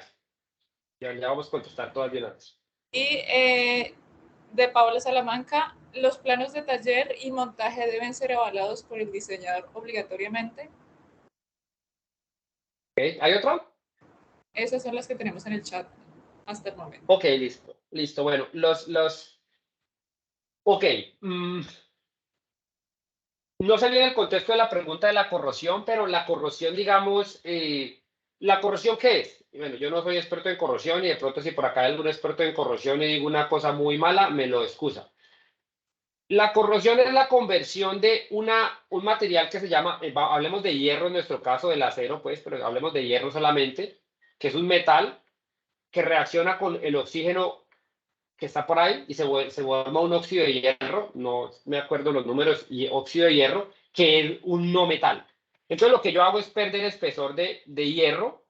Ya vamos a contestar todas bien antes. Y de Paula Salamanca, Los planos de taller y montaje deben ser avalados por el diseñador obligatoriamente. ¿Okay? ¿Hay otro? Esas son las que tenemos en el chat hasta el momento. Ok, listo, listo. Bueno, ok. No sé bien el contexto de la pregunta de la corrosión, pero la corrosión, digamos, ¿la corrosión qué es? Y bueno, yo no soy experto en corrosión y de pronto si por acá hay algún experto en corrosión y digo una cosa muy mala, me lo excusa. La corrosión es la conversión de un material que se llama, hablemos de hierro en nuestro caso, del acero, pues, pero hablemos de hierro solamente, que es un metal que reacciona con el oxígeno que está por ahí y se forma un óxido de hierro, no me acuerdo los números, y óxido de hierro, que es un no metal. Entonces lo que yo hago es perder espesor de hierro,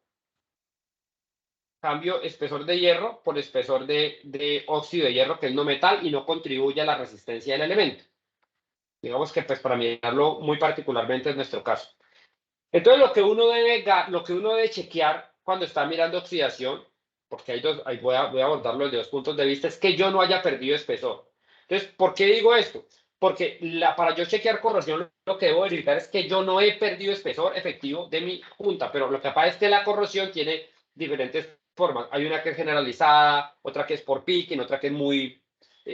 cambio espesor de hierro por espesor de óxido de hierro, que es no metal y no contribuye a la resistencia del elemento. Digamos que pues para mirarlo muy particularmente en nuestro caso. Entonces lo que uno debe chequear cuando está mirando oxidación, porque ahí voy a abordarlo desde dos puntos de vista, es que yo no haya perdido espesor. Entonces, ¿por qué digo esto? Porque para yo chequear corrosión, lo que debo verificar es que yo no he perdido espesor efectivo de mi junta, pero lo que pasa es que la corrosión tiene diferentes formas. Hay una que es generalizada, otra que es por picking, otra que es muy,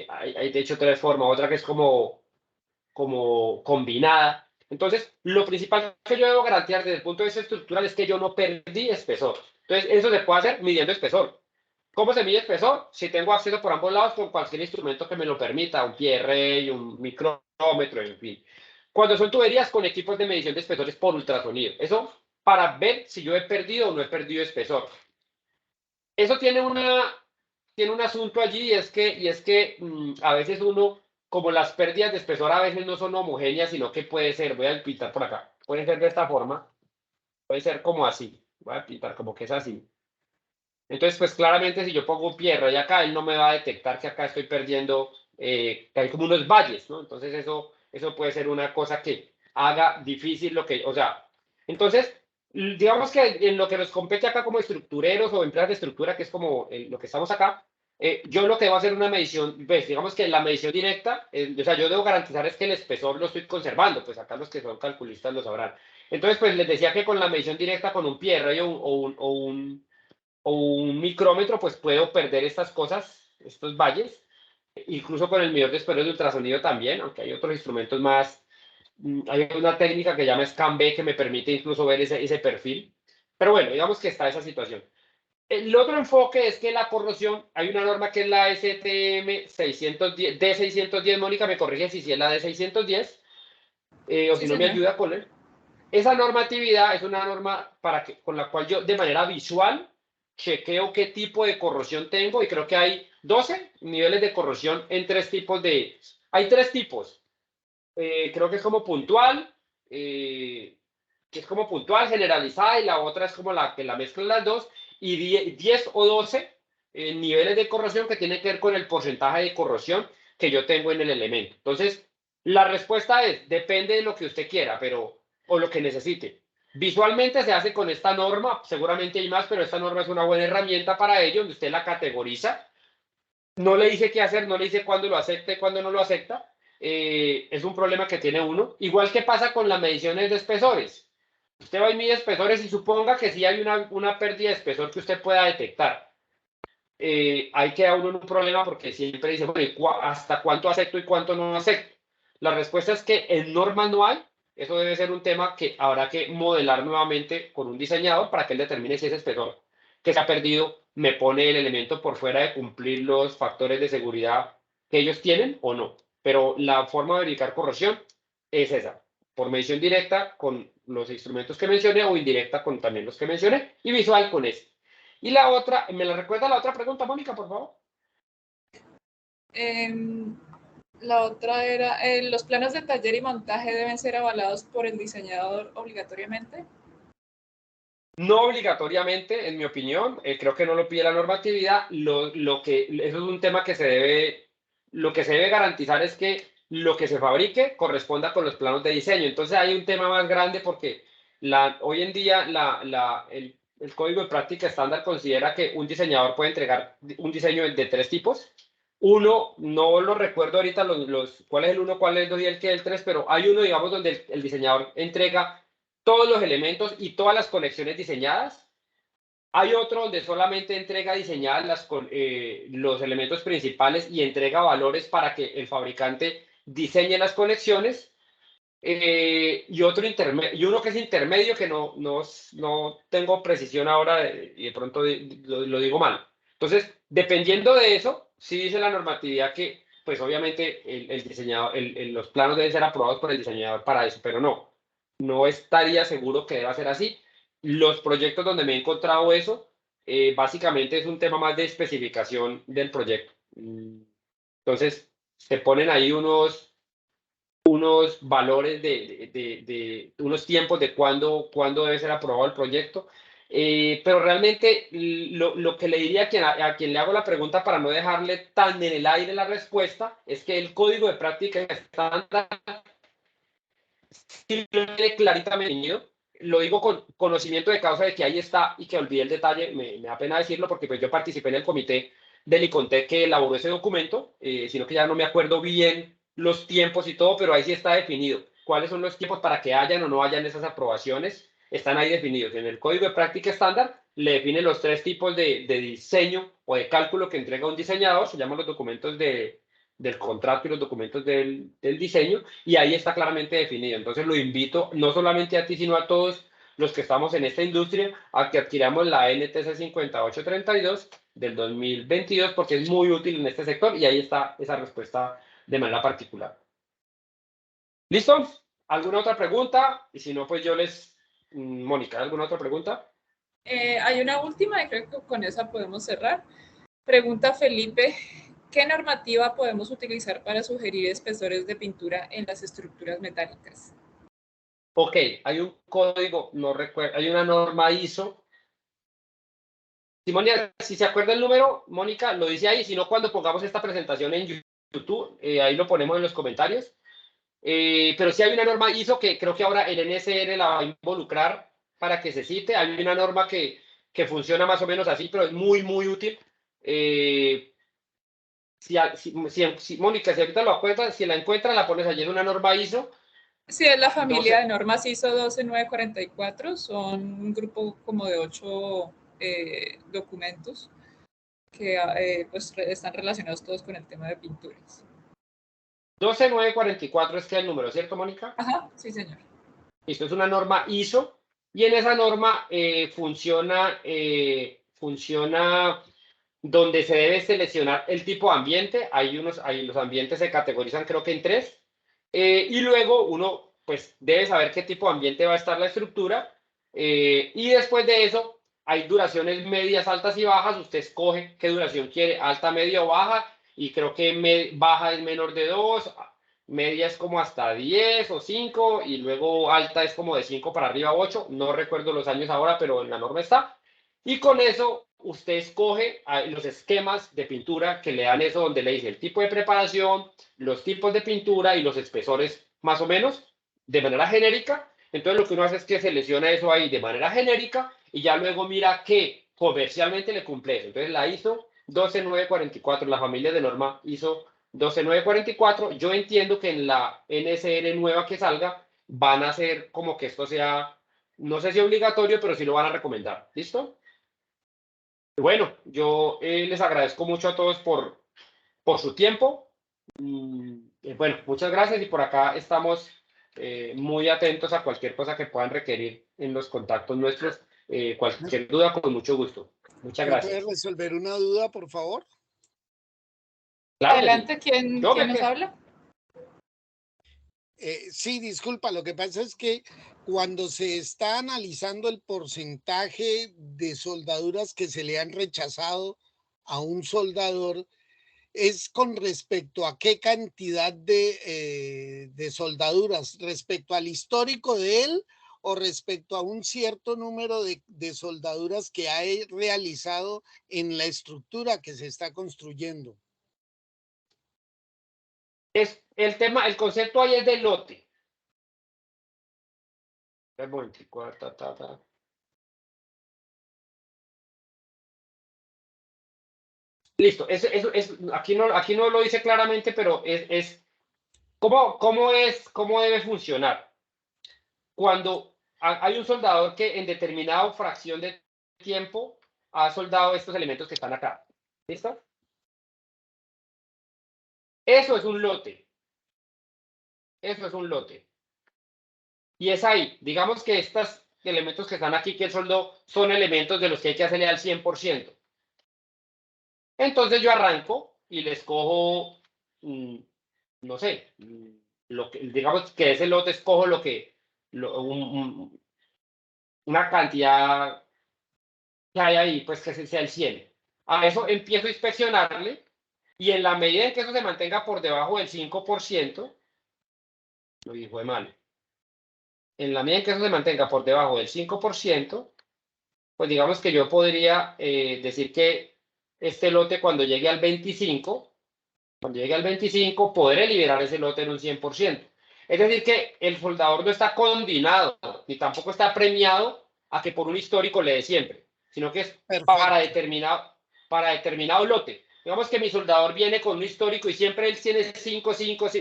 hay de hecho tres formas, otra que es como combinada. Entonces, lo principal que yo debo garantizar desde el punto de vista estructural es que yo no perdí espesor. Entonces, eso se puede hacer midiendo espesor. ¿Cómo se mide espesor? Si tengo acceso por ambos lados con cualquier instrumento que me lo permita, un PRA, un micrómetro, en fin. Cuando son tuberías con equipos de medición de espesores por ultrasonido. Eso para ver si yo he perdido o no he perdido espesor. Eso tiene un asunto allí y es que a veces uno, como las pérdidas de espesor a veces no son homogéneas, sino que puede ser, voy a pintar por acá, puede ser de esta forma, puede ser como así, voy a pintar como que es así. Entonces, pues claramente si yo pongo un pierro y acá, él no me va a detectar que acá estoy perdiendo, que hay como unos valles, ¿no? Entonces eso puede ser una cosa que haga difícil lo que, o sea, entonces, digamos que en lo que nos compete acá como estructureros o empresas de estructura, que es como lo que estamos acá, yo lo que debo hacer una medición, pues digamos que la medición directa, o sea, yo debo garantizar es que el espesor lo estoy conservando, pues acá los que son calculistas lo sabrán. Entonces, pues les decía que con la medición directa con un pierro o un micrómetro, pues puedo perder estas cosas, estos valles, incluso con el medidor de espesor de ultrasonido también, aunque hay otros instrumentos más. Hay una técnica que llama ScanB que me permite incluso ver ese perfil. Pero bueno, digamos que está esa situación. El otro enfoque es que la corrosión, hay una norma que es la STM 610, D610, Mónica, me corrige si es la D610, o Sí, si no me señor. ayuda con él. Esa normatividad es una norma con la cual yo de manera visual chequeo qué tipo de corrosión tengo y creo que hay 12 niveles de corrosión en tres tipos de... Hay tres tipos. Creo que es como puntual, que es como puntual, generalizada, y la otra es como la que la mezcla las dos, y 10 o 12 niveles de corrosión que tienen que ver con el porcentaje de corrosión que yo tengo en el elemento. Entonces, la respuesta es, depende de lo que usted quiera, o lo que necesite. Visualmente se hace con esta norma, seguramente hay más, pero esta norma es una buena herramienta para ello, donde usted la categoriza. No le dice qué hacer, no le dice cuándo lo acepta y cuándo no lo acepta. Es un problema que tiene uno. Igual que pasa con las mediciones de espesores. Usted va y mide espesores y suponga que sí hay una pérdida de espesor que usted pueda detectar. Ahí queda uno en un problema porque siempre dice, bueno, ¿hasta cuánto acepto y cuánto no acepto? La respuesta es que en normas no hay. Eso debe ser un tema que habrá que modelar nuevamente con un diseñador para que él determine si ese espesor que se ha perdido me pone el elemento por fuera de cumplir los factores de seguridad que ellos tienen o no. Pero la forma de verificar corrosión es esa, por medición directa con los instrumentos que mencioné o indirecta con también los que mencioné y visual con este. Y la otra, ¿me la recuerda la otra pregunta, Mónica, por favor? La otra era, ¿los planos de taller y montaje deben ser avalados por el diseñador obligatoriamente? No obligatoriamente, en mi opinión, creo que no lo pide la normatividad. Eso es un tema que lo que se debe garantizar es que lo que se fabrique corresponda con los planos de diseño. Entonces hay un tema más grande porque hoy en día el código de práctica estándar considera que un diseñador puede entregar un diseño de tres tipos. Uno, no lo recuerdo ahorita cuál es el 1, cuál es el 2 y el 3, pero hay uno, digamos, donde el diseñador entrega todos los elementos y todas las conexiones diseñadas. Hay otro donde solamente entrega diseñadas los elementos principales y entrega valores para que el fabricante diseñe las conexiones. Y uno que es intermedio, que no tengo precisión ahora y de pronto lo digo mal. Entonces, dependiendo de eso, sí dice la normatividad que, pues obviamente, el diseñador, los planos deben ser aprobados por el diseñador para eso, pero no estaría seguro que deba ser así. Los proyectos donde me he encontrado eso, básicamente es un tema más de especificación del proyecto. Entonces, se ponen ahí unos valores de unos tiempos de cuándo debe ser aprobado el proyecto. Pero realmente lo que le diría a quien le hago la pregunta para no dejarle tan en el aire la respuesta es que el código de práctica estándar sí lo tiene claramente definido. Lo digo con conocimiento de causa de que ahí está y que olvidé el detalle, me da pena decirlo porque pues yo participé en el comité del ICONTEC que elaboró ese documento, sino que ya no me acuerdo bien los tiempos y todo, pero ahí sí está definido. ¿Cuáles son los tiempos para que hayan o no hayan esas aprobaciones? Están ahí definidos. En el código de práctica estándar le define los 3 tipos de diseño o de cálculo que entrega un diseñador, se llaman los documentos del contrato y los documentos del diseño, y ahí está claramente definido. Entonces lo invito no solamente a ti, sino a todos los que estamos en esta industria a que adquiramos la NTC 5832 del 2022 porque es muy útil en este sector y ahí está esa respuesta de manera particular. ¿Listo? ¿Alguna otra pregunta? Y si no, pues yo Mónica, ¿alguna otra pregunta? Hay una última y creo que con esa podemos cerrar. Pregunta Felipe, ¿qué normativa podemos utilizar para sugerir espesores de pintura en las estructuras metálicas? Ok, hay un código, no recuerdo, hay una norma ISO. Si se acuerda el número, Mónica, lo dice ahí, si no, cuando pongamos esta presentación en YouTube, ahí lo ponemos en los comentarios. Pero sí hay una norma ISO que creo que ahora el NSR la va a involucrar para que se cite. Hay una norma que funciona más o menos así, pero es muy, muy útil. Mónica, si ahorita lo encuentras, si la encuentras, la pones allí, es una norma ISO. Sí, es la familia 12. de normas ISO 12944, son un grupo como de 8 documentos que pues están relacionados todos con el tema de pinturas. 12944 es que el número, ¿cierto, Mónica? Ajá, sí, señor. Esto es una norma ISO y en esa norma funciona donde se debe seleccionar el tipo de ambiente. Los ambientes se categorizan creo que en 3. Y luego uno pues debe saber qué tipo de ambiente va a estar la estructura. Y después de eso hay duraciones medias, altas y bajas. Usted escoge qué duración quiere, alta, media o baja. Y creo que baja es menor de 2, media es como hasta 10 o 5 y luego alta es como de 5 para arriba 8. No recuerdo los años ahora, pero en la norma está. Y con eso usted escoge los esquemas de pintura que le dan eso, donde le dice el tipo de preparación, los tipos de pintura y los espesores más o menos de manera genérica. Entonces lo que uno hace es que selecciona eso ahí de manera genérica y ya luego mira que comercialmente le cumple eso. Entonces la ISO 12944, la familia de norma ISO 12944, yo entiendo que en la NSR nueva que salga van a hacer como que esto sea, no sé si obligatorio, pero sí lo van a recomendar. ¿Listo? Bueno, yo les agradezco mucho a todos por su tiempo. Bueno, muchas gracias y por acá estamos muy atentos a cualquier cosa que puedan requerir en los contactos nuestros. Cualquier duda, con mucho gusto. Muchas ¿Me puedes gracias. resolver una duda, por favor? Claro que sí. Adelante, ¿quién nos habla? Sí, disculpa, lo que pasa es que cuando se está analizando el porcentaje de soldaduras que se le han rechazado a un soldador, es con respecto a qué cantidad de soldaduras, respecto al histórico de él o respecto a un cierto número de soldaduras que ha realizado en la estructura que se está construyendo. Es el tema, el concepto ahí es de lote. Un momentico, Listo, aquí no lo dice claramente, pero ¿cómo debe funcionar? Cuando hay un soldador que en determinada fracción de tiempo ha soldado estos elementos que están acá. ¿Listo? Eso es un lote. Eso es un lote. Y es ahí. Digamos que estos elementos que están aquí, que el soldó, son elementos de los que hay que hacerle al 100%. Entonces yo arranco y les cojo, no sé, digamos que ese lote escojo una cantidad que hay ahí, pues que sea el 100. A eso empiezo a inspeccionarle y en la medida en que eso se mantenga por debajo del 5%, lo dijo de mal. En la medida en que eso se mantenga por debajo del 5%, pues digamos que yo podría decir que este lote cuando llegue al 25, podré liberar ese lote en un 100%. Es decir, que el soldador no está condenado, ni tampoco está premiado a que por un histórico le dé siempre, sino que es para determinado lote. Digamos que mi soldador viene con un histórico y siempre él tiene 5,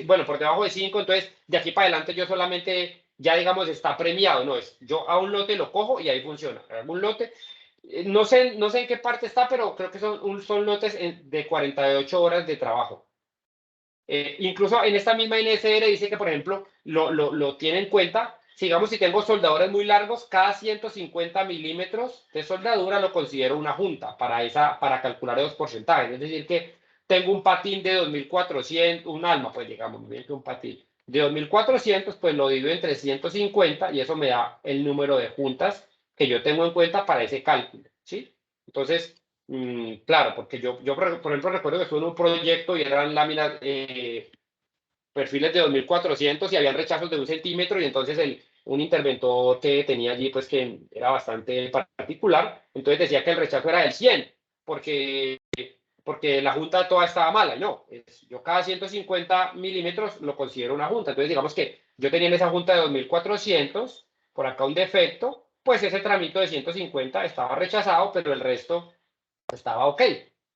bueno, por debajo de 5, entonces de aquí para adelante yo solamente, ya digamos, está premiado, no es, yo a un lote lo cojo y ahí funciona. Algún lote, no sé en qué parte está, pero creo que son lotes de 48 horas de trabajo. Incluso en esta misma NSR dice que, por ejemplo, lo tiene en cuenta. Sigamos, si tengo soldadores muy largos, cada 150 milímetros de soldadura lo considero una junta para calcular esos porcentajes. Es decir, que tengo un patín de 2400, un alma, pues digamos, un patín de 2400, pues lo divido entre 150 y eso me da el número de juntas que yo tengo en cuenta para ese cálculo, ¿sí? Entonces, claro, porque yo por ejemplo, recuerdo que estuve en un proyecto y eran láminas, perfiles de 2400 y habían rechazos de 1 centímetro y entonces un interventor que tenía allí, pues que era bastante particular, entonces decía que el rechazo era del 100, porque la junta toda estaba mala. No, yo cada 150 milímetros lo considero una junta. Entonces, digamos que yo tenía en esa junta de 2400, por acá un defecto, pues ese tramito de 150 estaba rechazado, pero el resto estaba ok.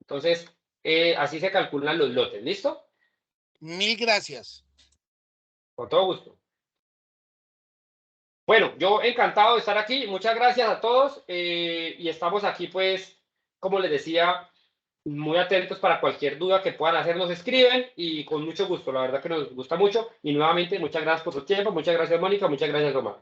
Entonces, así se calculan los lotes. ¿Listo? Mil gracias. Con todo gusto. Bueno, yo encantado de estar aquí. Muchas gracias a todos. Y estamos aquí, pues, como les decía, muy atentos para cualquier duda que puedan hacer. Nos escriben y con mucho gusto. La verdad que nos gusta mucho. Y nuevamente, muchas gracias por su tiempo. Muchas gracias, Mónica. Muchas gracias, Román.